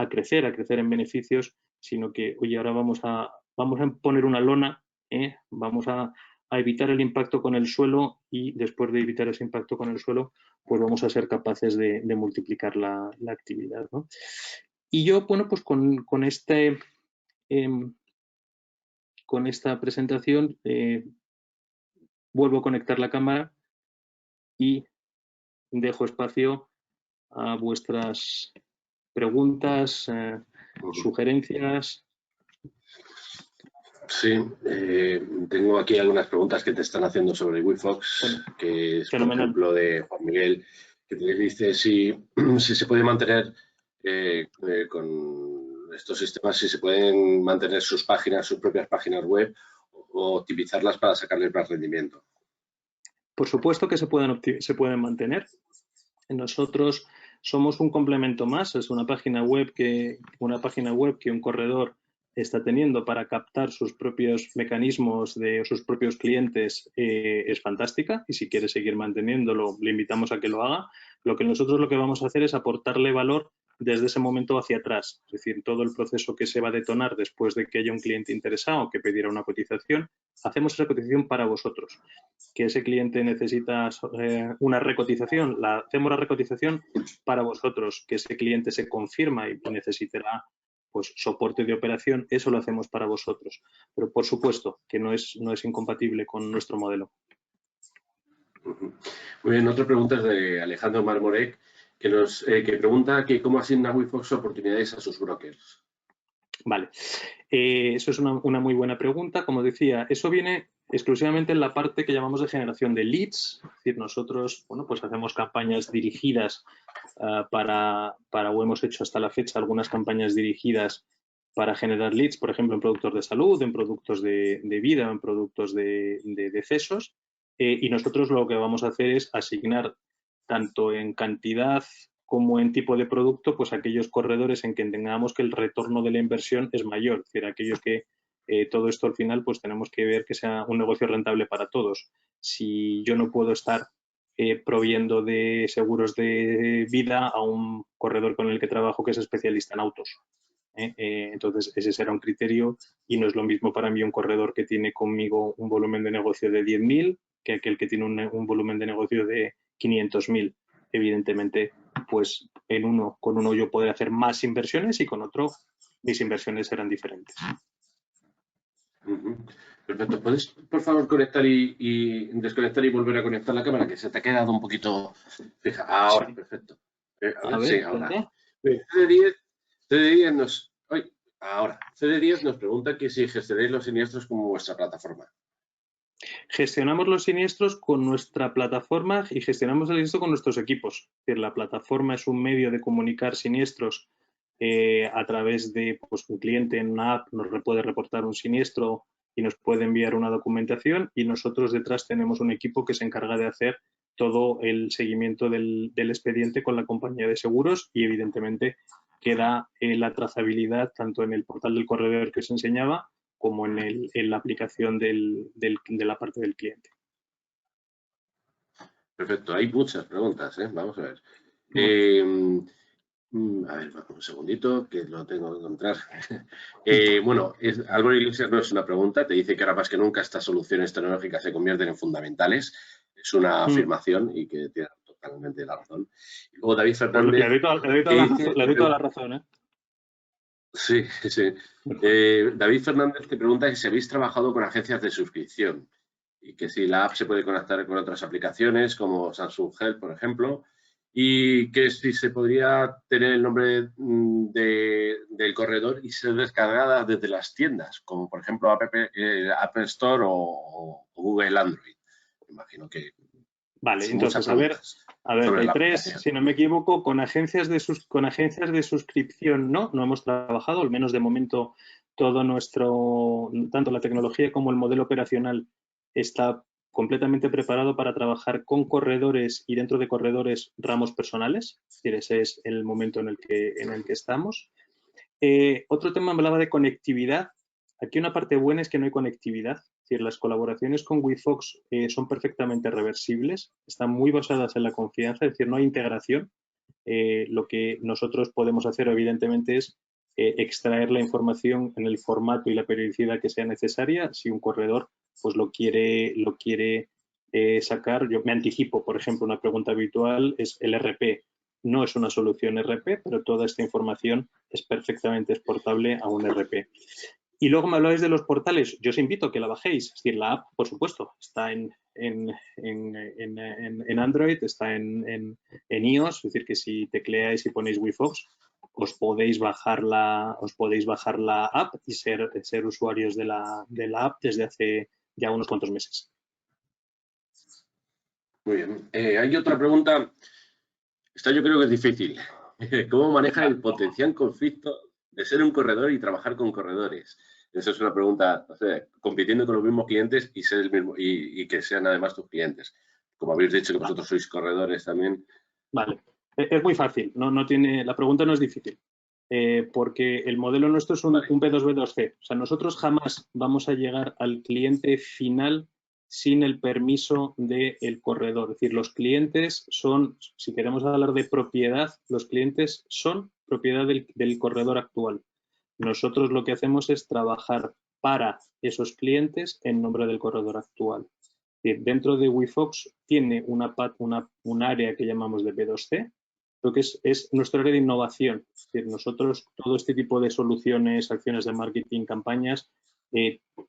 crecer en beneficios, sino que, oye, ahora vamos a poner una lona, vamos a evitar el impacto con el suelo, y después de evitar ese impacto con el suelo, pues vamos a ser capaces de multiplicar la actividad, ¿no? Y yo, bueno, pues con esta presentación vuelvo a conectar la cámara y dejo espacio a vuestras preguntas, sugerencias. Sí, tengo aquí algunas preguntas que te están haciendo sobre WeFox, que es, por ejemplo, de Juan Miguel, que te dice si se puede mantener con estos sistemas, si se pueden mantener sus propias páginas web, optimizarlas para sacarles más rendimiento? Por supuesto que se pueden mantener. Nosotros somos un complemento más, es una página web que un corredor está teniendo para captar sus propios mecanismos de sus propios clientes, es fantástica, y si quiere seguir manteniéndolo, le invitamos a que lo haga. Lo que vamos a hacer es aportarle valor desde ese momento hacia atrás, es decir, todo el proceso que se va a detonar después de que haya un cliente interesado que pedirá una cotización, hacemos esa cotización para vosotros. Que ese cliente necesita una recotización, hacemos la recotización para vosotros. Que ese cliente se confirma y necesitará pues soporte de operación, eso lo hacemos para vosotros. Pero por supuesto que no es incompatible con nuestro modelo. Muy bien, otra pregunta es de Alejandro Marmorek, que pregunta que cómo asigna WeFox oportunidades a sus brokers. Vale, eso es una muy buena pregunta. Como decía, eso viene exclusivamente en la parte que llamamos de generación de leads. Es decir, nosotros, bueno, pues hacemos campañas dirigidas o hemos hecho hasta la fecha algunas campañas dirigidas para generar leads, por ejemplo, en productos de salud, en productos de vida, en productos de decesos. Y nosotros lo que vamos a hacer es asignar tanto en cantidad como en tipo de producto, pues aquellos corredores en que tengamos que el retorno de la inversión es mayor. Es decir, aquellos que todo esto al final pues tenemos que ver que sea un negocio rentable para todos. Si yo no puedo estar proviendo de seguros de vida a un corredor con el que trabajo que es especialista en autos. Entonces, ese será un criterio y no es lo mismo para mí un corredor que tiene conmigo un volumen de negocio de 10.000 que aquel que tiene un volumen de negocio de 500.000. Evidentemente, pues con uno yo podré hacer más inversiones y con otro mis inversiones serán diferentes. Perfecto. ¿Puedes, por favor, conectar y desconectar y volver a conectar la cámara? Que se te ha quedado un poquito fija. Ahora, sí. Perfecto. Sí, ahora. CD10 nos pregunta que si gestionáis los siniestros como vuestra plataforma. Gestionamos los siniestros con nuestra plataforma y gestionamos el siniestro con nuestros equipos. Es decir, la plataforma es un medio de comunicar siniestros a través de pues, un cliente en una app nos puede reportar un siniestro y nos puede enviar una documentación, y nosotros detrás tenemos un equipo que se encarga de hacer todo el seguimiento del expediente con la compañía de seguros, y evidentemente queda la trazabilidad tanto en el portal del corredor que os enseñaba como en la aplicación de la parte del cliente. Perfecto, hay muchas preguntas, ¿eh? Vamos a ver. A ver, un segundito, que lo tengo que encontrar. Bueno, Álvaro Iglesias no es una pregunta, te dice que ahora más que nunca estas soluciones tecnológicas se convierten en fundamentales. Es una afirmación y que tiene totalmente la razón. Y luego David Fernández... Le doy toda la razón, ¿eh? Sí, sí. David Fernández te pregunta si habéis trabajado con agencias de suscripción y que si la app se puede conectar con otras aplicaciones como Samsung Health, por ejemplo, y que si se podría tener el nombre del corredor y ser descargada desde las tiendas, como por ejemplo Apple Store o Google Android. Me imagino que... Vale, entonces, a ver, hay tres, si no me equivoco, con agencias de suscripción no hemos trabajado, al menos de momento todo tanto la tecnología como el modelo operacional está completamente preparado para trabajar con corredores y dentro de corredores ramos personales. Es decir, ese es el momento en el que estamos. Otro tema, me hablaba de conectividad. Aquí una parte buena es que no hay conectividad. Es decir, las colaboraciones con WeFox son perfectamente reversibles, están muy basadas en la confianza, es decir, no hay integración. Lo que nosotros podemos hacer, evidentemente, es extraer la información en el formato y la periodicidad que sea necesaria. Si un corredor pues lo quiere sacar, yo me anticipo, por ejemplo, una pregunta habitual es el RP. No es una solución RP, pero toda esta información es perfectamente exportable a un RP. Y luego me habláis de los portales. Yo os invito a que la bajéis. Es decir, la app, por supuesto, está en Android, está en iOS. Es decir, que si tecleáis y ponéis WeFox, os podéis bajar la app y ser usuarios de la app desde hace ya unos cuantos meses. Muy bien. Hay otra pregunta. Esta yo creo que es difícil. ¿Cómo manejan el potencial conflicto de ser un corredor y trabajar con corredores? Esa es una pregunta, o sea, compitiendo con los mismos clientes y ser el mismo y que sean además tus clientes. Como habéis dicho que vosotros sois corredores también. Vale, es muy fácil, no tiene, la pregunta no es difícil, porque el modelo nuestro es un B2B2C. O sea, nosotros jamás vamos a llegar al cliente final sin el permiso del corredor. Es decir, los clientes son, si queremos hablar de propiedad, los clientes son propiedad del corredor actual. Nosotros lo que hacemos es trabajar para esos clientes en nombre del corredor actual. Dentro de WeFox tiene un área que llamamos de B2C, lo que es nuestro área de innovación. Es decir, nosotros todo este tipo de soluciones, acciones de marketing, campañas,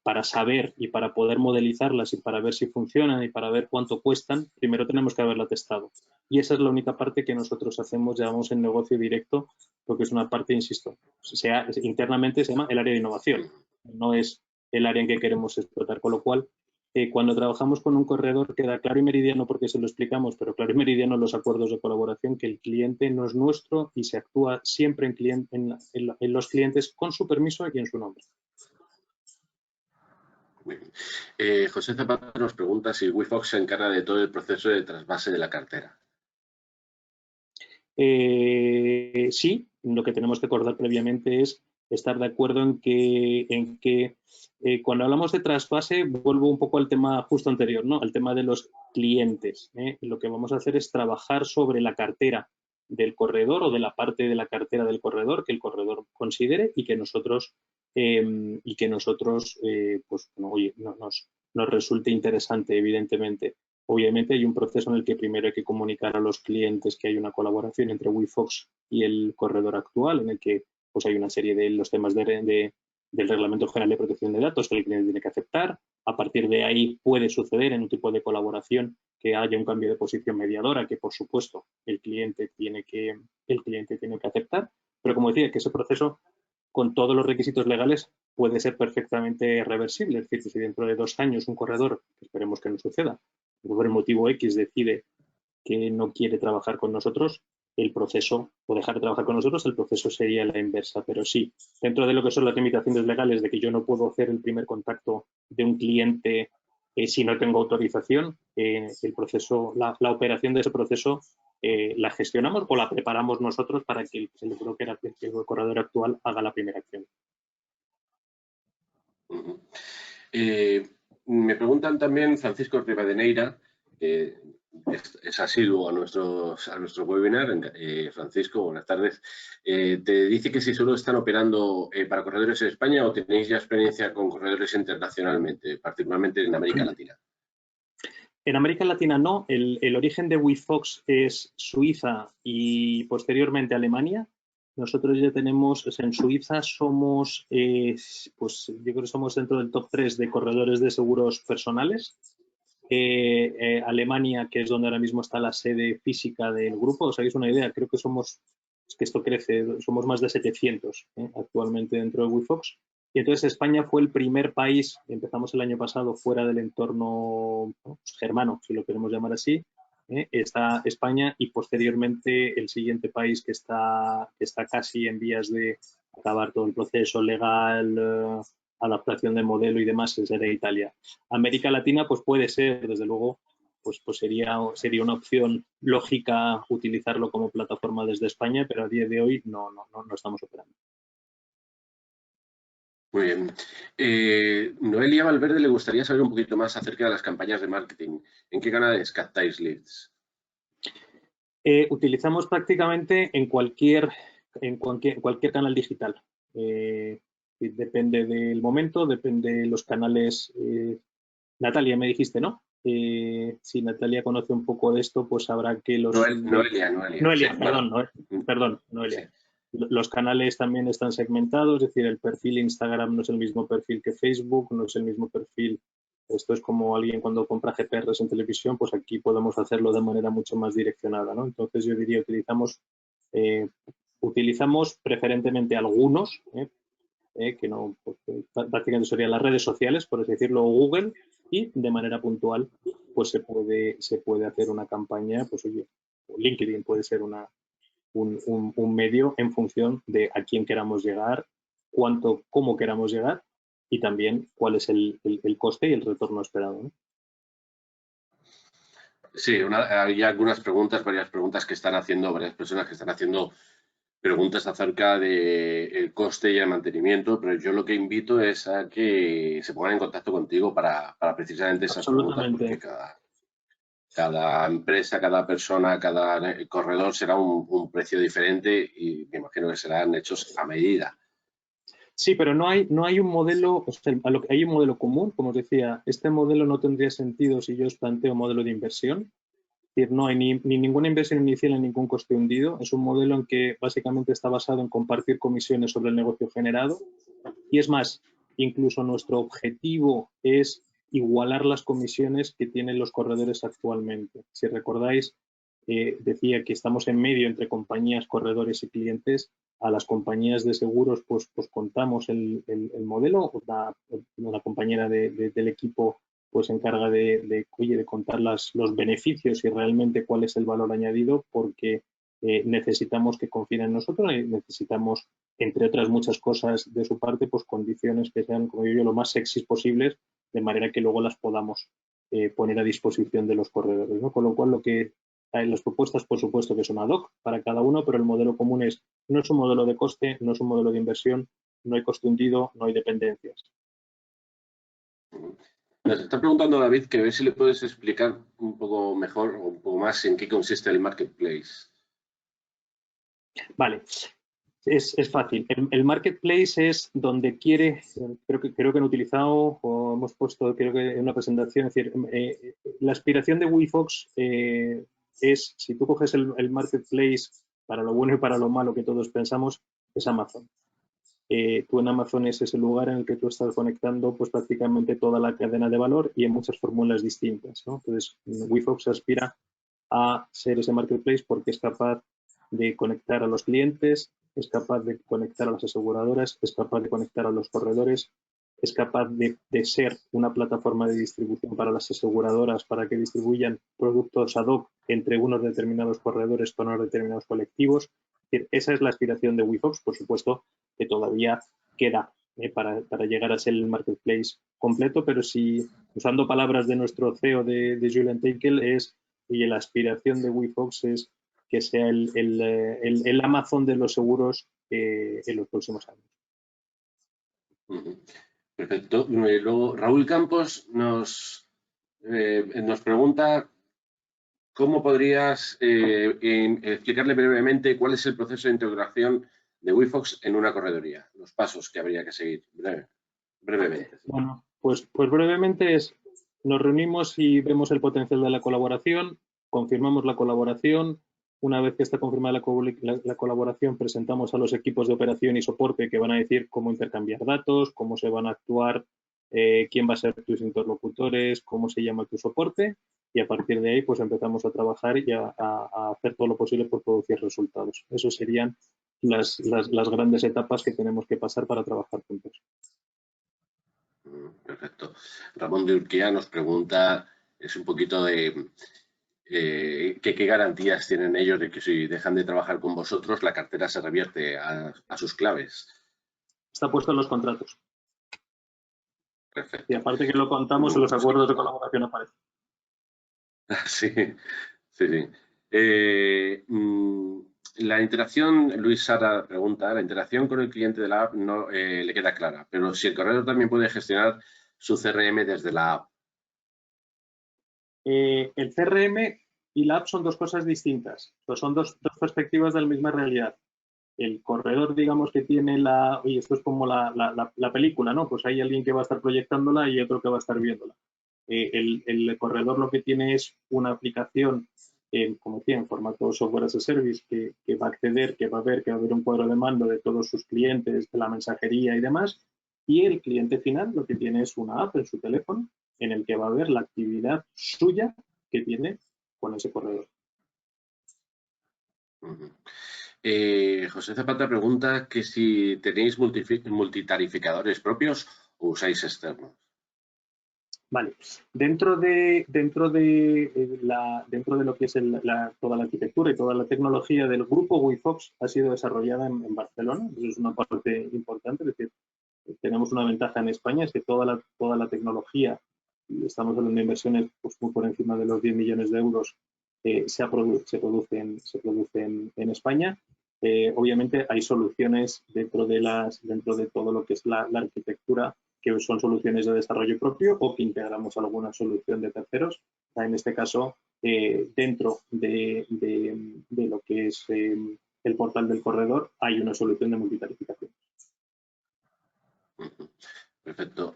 para saber y para poder modelizarlas y para ver si funcionan y para ver cuánto cuestan, primero tenemos que haberla testado. Y esa es la única parte que nosotros hacemos, llamamos en negocio directo, porque es una parte, insisto, internamente se llama el área de innovación, no es el área en que queremos explotar, con lo cual cuando trabajamos con un corredor queda claro y meridiano porque se lo explicamos, pero claro y meridiano los acuerdos de colaboración que el cliente no es nuestro y se actúa siempre en los clientes con su permiso y en su nombre. Muy bien. José Zapata nos pregunta si WeFox se encarga de todo el proceso de trasvase de la cartera. Sí, lo que tenemos que acordar previamente es estar de acuerdo en que cuando hablamos de trasvase, vuelvo un poco al tema justo anterior, ¿no? Al tema de los clientes. Lo que vamos a hacer es trabajar sobre la cartera del corredor o de la parte de la cartera del corredor que el corredor considere y que nosotros, pues, bueno, oye, nos resulte interesante, evidentemente. Obviamente hay un proceso en el que primero hay que comunicar a los clientes que hay una colaboración entre WeFox y el corredor actual, en el que pues, hay una serie de los temas del Reglamento General de Protección de Datos que el cliente tiene que aceptar. A partir de ahí puede suceder en un tipo de colaboración que haya un cambio de posición mediadora que, por supuesto, el cliente tiene que aceptar. Pero, como decía, que ese proceso, con todos los requisitos legales, puede ser perfectamente reversible. Es decir, si dentro de 2 años un corredor, que esperemos que no suceda, por el motivo X decide que no quiere trabajar con nosotros, el proceso, o dejar de trabajar con nosotros, el proceso sería la inversa. Pero sí, dentro de lo que son las limitaciones legales de que yo no puedo hacer el primer contacto de un cliente si no tengo autorización, el proceso, la operación de ese proceso la gestionamos o la preparamos nosotros para que el broker, el corredor actual haga la primera acción. Me preguntan también, Francisco Rivadeneira, que es asiduo a nuestro webinar. Francisco, buenas tardes. Te dice que si solo están operando para corredores en España o tenéis ya experiencia con corredores internacionalmente, particularmente en América Latina. En América Latina no. El origen de WeFox es Suiza y posteriormente Alemania. Nosotros ya tenemos, en Suiza somos, pues yo creo que somos dentro del top 3 de corredores de seguros personales. Alemania, que es donde ahora mismo está la sede física del grupo, os hagáis una idea, creo que somos, es que esto crece, somos más de 700 actualmente dentro de WeFox. Y entonces España fue el primer país, empezamos el año pasado fuera del entorno germano, si lo queremos llamar así, está España y posteriormente el siguiente país que está casi en vías de acabar todo el proceso legal, adaptación de modelo y demás, sería Italia. América Latina, pues puede ser, desde luego, pues sería una opción lógica utilizarlo como plataforma desde España, pero a día de hoy no estamos operando. Muy bien. Noelia Valverde le gustaría saber un poquito más acerca de las campañas de marketing. ¿En qué canales captáis leads? Utilizamos prácticamente en cualquier canal digital. Depende del momento, depende de los canales. Natalia, me dijiste, ¿no? Si Natalia conoce un poco de esto, pues sabrá que los... Noelia, sí, perdón, Noelia. Sí. Los canales también están segmentados, es decir, el perfil Instagram no es el mismo perfil que Facebook, no es el mismo perfil. Esto es como alguien cuando compra GPRs en televisión, pues aquí podemos hacerlo de manera mucho más direccionada, ¿no? Entonces yo diría utilizamos preferentemente algunos, que no, pues, prácticamente serían las redes sociales, por así decirlo, o Google, y de manera puntual pues se puede hacer una campaña, pues oye, LinkedIn puede ser un medio en función de a quién queramos llegar, cómo queramos llegar y también cuál es el coste y el retorno esperado, ¿no? Sí, hay algunas preguntas, varias preguntas que están haciendo, varias personas que están haciendo preguntas acerca del coste y el mantenimiento, pero yo lo que invito es a que se pongan en contacto contigo para precisamente esas preguntas, porque cada empresa, cada persona, cada corredor será un precio diferente y me imagino que serán hechos a medida. Sí, pero no hay un modelo, o sea, hay un modelo común, como os decía, este modelo no tendría sentido si yo os planteo un modelo de inversión. Es decir, no hay ni ninguna inversión inicial ni ningún coste hundido. Es un modelo en que básicamente está basado en compartir comisiones sobre el negocio generado. Y es más, incluso nuestro objetivo es igualar las comisiones que tienen los corredores actualmente. Si recordáis, decía que estamos en medio entre compañías, corredores y clientes. A las compañías de seguros pues contamos el modelo. Una compañera del equipo pues se encarga de contar los beneficios y realmente cuál es el valor añadido, porque necesitamos que confíen en nosotros y necesitamos, entre otras muchas cosas de su parte, pues condiciones que sean, como digo yo, lo más sexys posibles, de manera que luego las podamos poner a disposición de los corredores, ¿no? Con lo cual, las propuestas, por supuesto, que son ad hoc para cada uno, pero el modelo común no es un modelo de coste, no es un modelo de inversión, no hay coste hundido, no hay dependencias. Nos está preguntando David que a ver si le puedes explicar un poco mejor o un poco más en qué consiste el marketplace. Vale, es fácil. El marketplace es donde creo que han utilizado o hemos puesto, creo que en una presentación, es decir, la aspiración de WeFox es, si tú coges el marketplace, para lo bueno y para lo malo que todos pensamos, es Amazon. Tú en Amazon es ese lugar en el que tú estás conectando pues prácticamente toda la cadena de valor y en muchas fórmulas distintas, ¿no? Entonces, WeFox aspira a ser ese marketplace porque es capaz de conectar a los clientes, es capaz de conectar a las aseguradoras, es capaz de conectar a los corredores, es capaz de ser una plataforma de distribución para las aseguradoras para que distribuyan productos ad hoc entre unos determinados corredores con unos determinados colectivos. Esa es la aspiración de WeFox, por supuesto, que todavía queda para llegar a ser el marketplace completo, pero si, usando palabras de nuestro CEO de Julian Teichel, y la aspiración de WeFox es que sea el Amazon de los seguros en los próximos años. Perfecto. Luego, Raúl Campos nos pregunta ¿cómo podrías explicarle brevemente cuál es el proceso de integración de WeFox en una corredoría? Los pasos que habría que seguir brevemente. Bueno, pues brevemente nos reunimos y vemos el potencial de la colaboración, confirmamos la colaboración. Una vez que está confirmada la colaboración, presentamos a los equipos de operación y soporte que van a decir cómo intercambiar datos, cómo se van a actuar, quién va a ser tus interlocutores, cómo se llama tu soporte, y a partir de ahí pues empezamos a trabajar y a hacer todo lo posible por producir resultados. Esas serían las grandes etapas que tenemos que pasar para trabajar juntos. Perfecto. Ramón de Urquía nos pregunta, es un poquito de qué garantías tienen ellos de que si dejan de trabajar con vosotros, la cartera se revierte a sus claves. Está puesto en los contratos. Perfecto. Y aparte que lo contamos, en los acuerdos de colaboración aparece. Sí, sí, sí. La interacción, Luis Sara pregunta, la interacción con el cliente de la app no le queda clara, pero si el corredor también puede gestionar su CRM desde la app. El CRM y la app son dos cosas distintas, son dos perspectivas de la misma realidad. El corredor, digamos, que tiene oye, esto es como la película, ¿no? Pues hay alguien que va a estar proyectándola y otro que va a estar viéndola. El corredor lo que tiene es una aplicación, como decía, en formato software as a service, que va a acceder, que va a ver un cuadro de mando de todos sus clientes, de la mensajería y demás. Y el cliente final lo que tiene es una app en su teléfono en el que va a ver la actividad suya que tiene con ese corredor. José Zapata pregunta que si tenéis multitarificadores propios o usáis externos. Vale, dentro de lo que es toda la arquitectura y toda la tecnología del grupo WeFox ha sido desarrollada en Barcelona, eso es una parte importante, es decir, tenemos una ventaja en España, es que toda la tecnología, y estamos hablando de inversiones pues, muy por encima de los 10 millones de euros, se produce en España. Obviamente hay soluciones dentro de todo lo que es la arquitectura, que son soluciones de desarrollo propio o que integramos alguna solución de terceros. En este caso, dentro de lo que es el portal del corredor, hay una solución de multitarificación. Perfecto.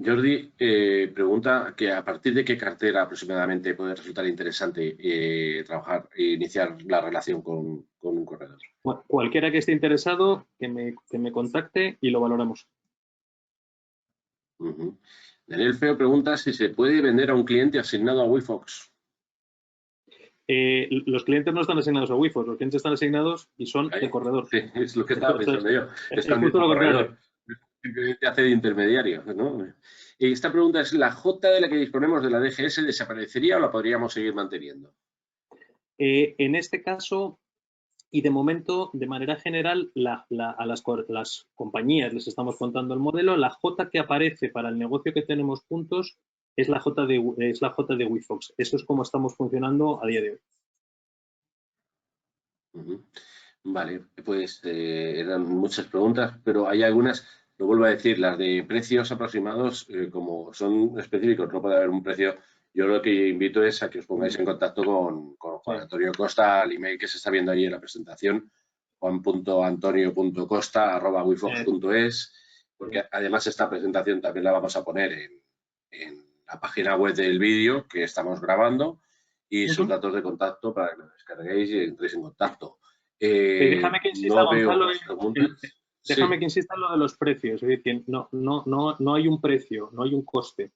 Jordi pregunta que a partir de qué cartera aproximadamente puede resultar interesante trabajar e iniciar la relación con un corredor. Bueno, cualquiera que esté interesado, que me contacte y lo valoramos. Daniel Feo pregunta si se puede vender a un cliente asignado a WeFox. Los clientes no están asignados a WeFox, los clientes están asignados y son de corredor. Sí, es lo que estaba pensando yo. Están justo lo contrario. Simplemente hace de intermediario, ¿no? Y esta pregunta es, ¿la J de la que disponemos de la DGS desaparecería o la podríamos seguir manteniendo? En este caso, y de momento, de manera general, a las compañías les estamos contando el modelo. La J que aparece para el negocio que tenemos juntos es la J de WeFox. Eso es como estamos funcionando a día de hoy. Vale, pues eran muchas preguntas, pero hay algunas, lo vuelvo a decir, las de precios aproximados, como son específicos, no puede haber un precio. Yo lo que invito es a que os pongáis en contacto con Juan Antonio Costa, al email que se está viendo ahí en la presentación, juan.antonio.costa@wefox.es, porque además esta presentación también la vamos a poner en la página web del vídeo que estamos grabando y sus datos de contacto para que lo descarguéis y entréis en contacto. Déjame que insista, no Gonzalo, déjame que insista en lo de los precios. Es decir, no hay un precio, no hay un coste.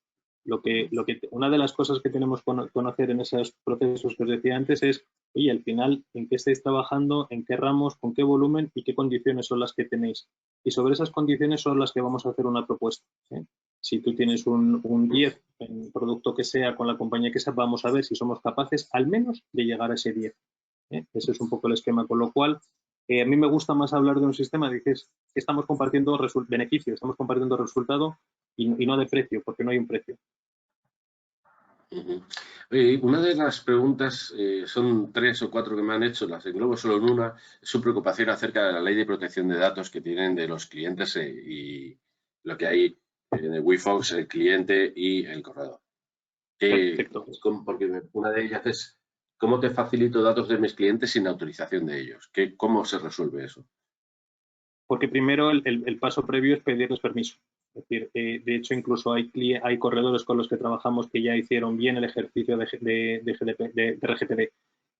Una de las cosas que tenemos que conocer en esos procesos que os decía antes es, oye, al final, ¿en qué estáis trabajando? ¿En qué ramos? ¿Con qué volumen? ¿Y qué condiciones son las que tenéis? Y sobre esas condiciones son las que vamos a hacer una propuesta. Si tú tienes un 10 en producto que sea, con la compañía que sea, vamos a ver si somos capaces al menos de llegar a ese 10. Ese es un poco el esquema, con lo cual a mí me gusta más hablar de un sistema, dices, que estamos compartiendo beneficios, estamos compartiendo resultado y no de precio, porque no hay un precio. Una de las preguntas, son 3 o 4 que me han hecho, las englobo solo en una, es su preocupación acerca de la ley de protección de datos que tienen de los clientes y lo que hay de WeFox, el cliente y el corredor. Perfecto. Porque una de ellas es, ¿cómo te facilito datos de mis clientes sin autorización de ellos? ¿Cómo se resuelve eso? Porque primero el paso previo es pedirles permiso. Es decir, de hecho, incluso hay corredores con los que trabajamos que ya hicieron bien el ejercicio de RGPD,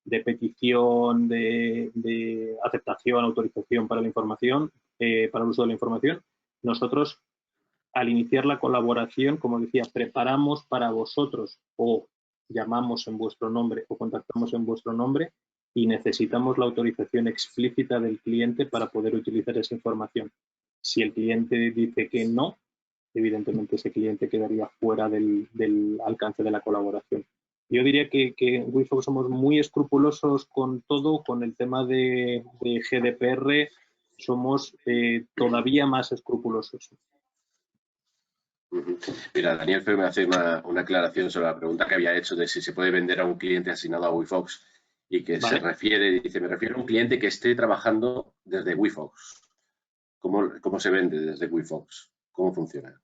de petición, de aceptación, autorización para la información, para el uso de la información. Nosotros, al iniciar la colaboración, como decía, preparamos para vosotros o llamamos en vuestro nombre o contactamos en vuestro nombre y necesitamos la autorización explícita del cliente para poder utilizar esa información. Si el cliente dice que no, evidentemente ese cliente quedaría fuera del alcance de la colaboración. Yo diría que en WeFox somos muy escrupulosos con todo, con el tema de GDPR somos todavía más escrupulosos. Mira, Daniel Feo me hace una aclaración sobre la pregunta que había hecho de si se puede vender a un cliente asignado a WeFox y que se refiere, dice, me refiero a un cliente que esté trabajando desde WeFox. ¿Cómo se vende desde WeFox? ¿Cómo funciona?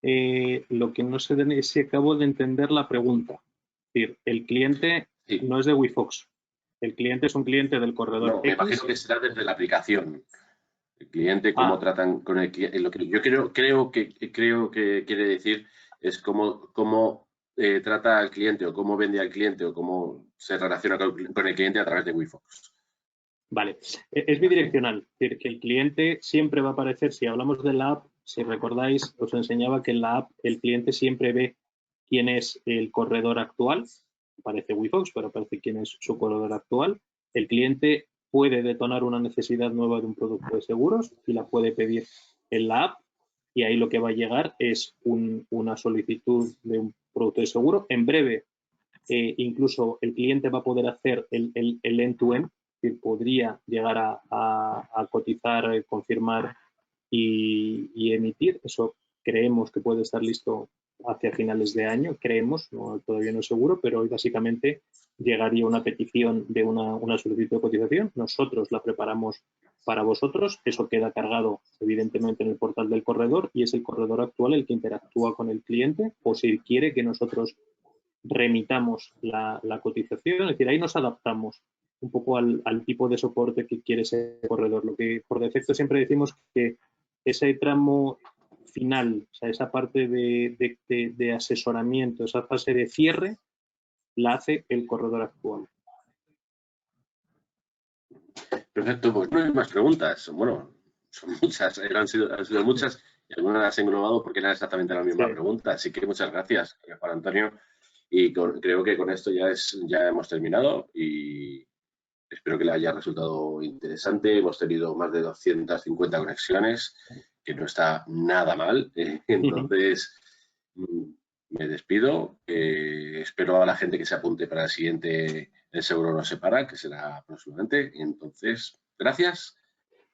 Lo que no sé es si acabo de entender la pregunta. Es decir, el cliente no es de WeFox. El cliente es un cliente del corredor. No, me imagino que será desde la aplicación. El cliente, cómo tratan con el cliente. Lo que yo creo que quiere decir es cómo trata al cliente o cómo vende al cliente o cómo se relaciona con el cliente a través de WeFox. Vale, es bidireccional. Es decir, que el cliente siempre va a aparecer, si hablamos de la app, si recordáis, os enseñaba que en la app el cliente siempre ve quién es el corredor actual. Aparece WeFox, pero aparece quién es su corredor actual. El cliente puede detonar una necesidad nueva de un producto de seguros y la puede pedir en la app y ahí lo que va a llegar es una solicitud de un producto de seguro. En breve, incluso el cliente va a poder hacer el end-to-end, decir, podría llegar a cotizar, confirmar y emitir. Eso creemos que puede estar listo hacia finales de año, creemos, todavía no es seguro, pero hoy básicamente llegaría una petición de una solicitud de cotización. Nosotros la preparamos para vosotros, eso queda cargado evidentemente en el portal del corredor y es el corredor actual el que interactúa con el cliente o si quiere que nosotros remitamos la cotización, es decir, ahí nos adaptamos un poco al tipo de soporte que quiere ese corredor. Lo que por defecto siempre decimos que ese tramo final, o sea, esa parte de asesoramiento, esa fase de cierre, la hace el corredor actual. Perfecto, pues no hay más preguntas. Bueno, son muchas, han sido muchas y algunas las he englobado porque eran exactamente la misma pregunta. Así que muchas gracias, Juan Antonio. Y creo que con esto ya hemos terminado y espero que le haya resultado interesante. Hemos tenido más de 250 conexiones, que no está nada mal. Entonces, me despido. Espero a la gente que se apunte para el siguiente El Seguro No Se Para, que será próximamente. Entonces, gracias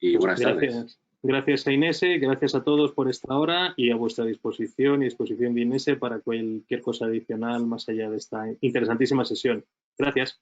y buenas tardes. Gracias a Inese, gracias a todos por esta hora y a vuestra disposición y disposición de Inese para cualquier cosa adicional más allá de esta interesantísima sesión. Gracias.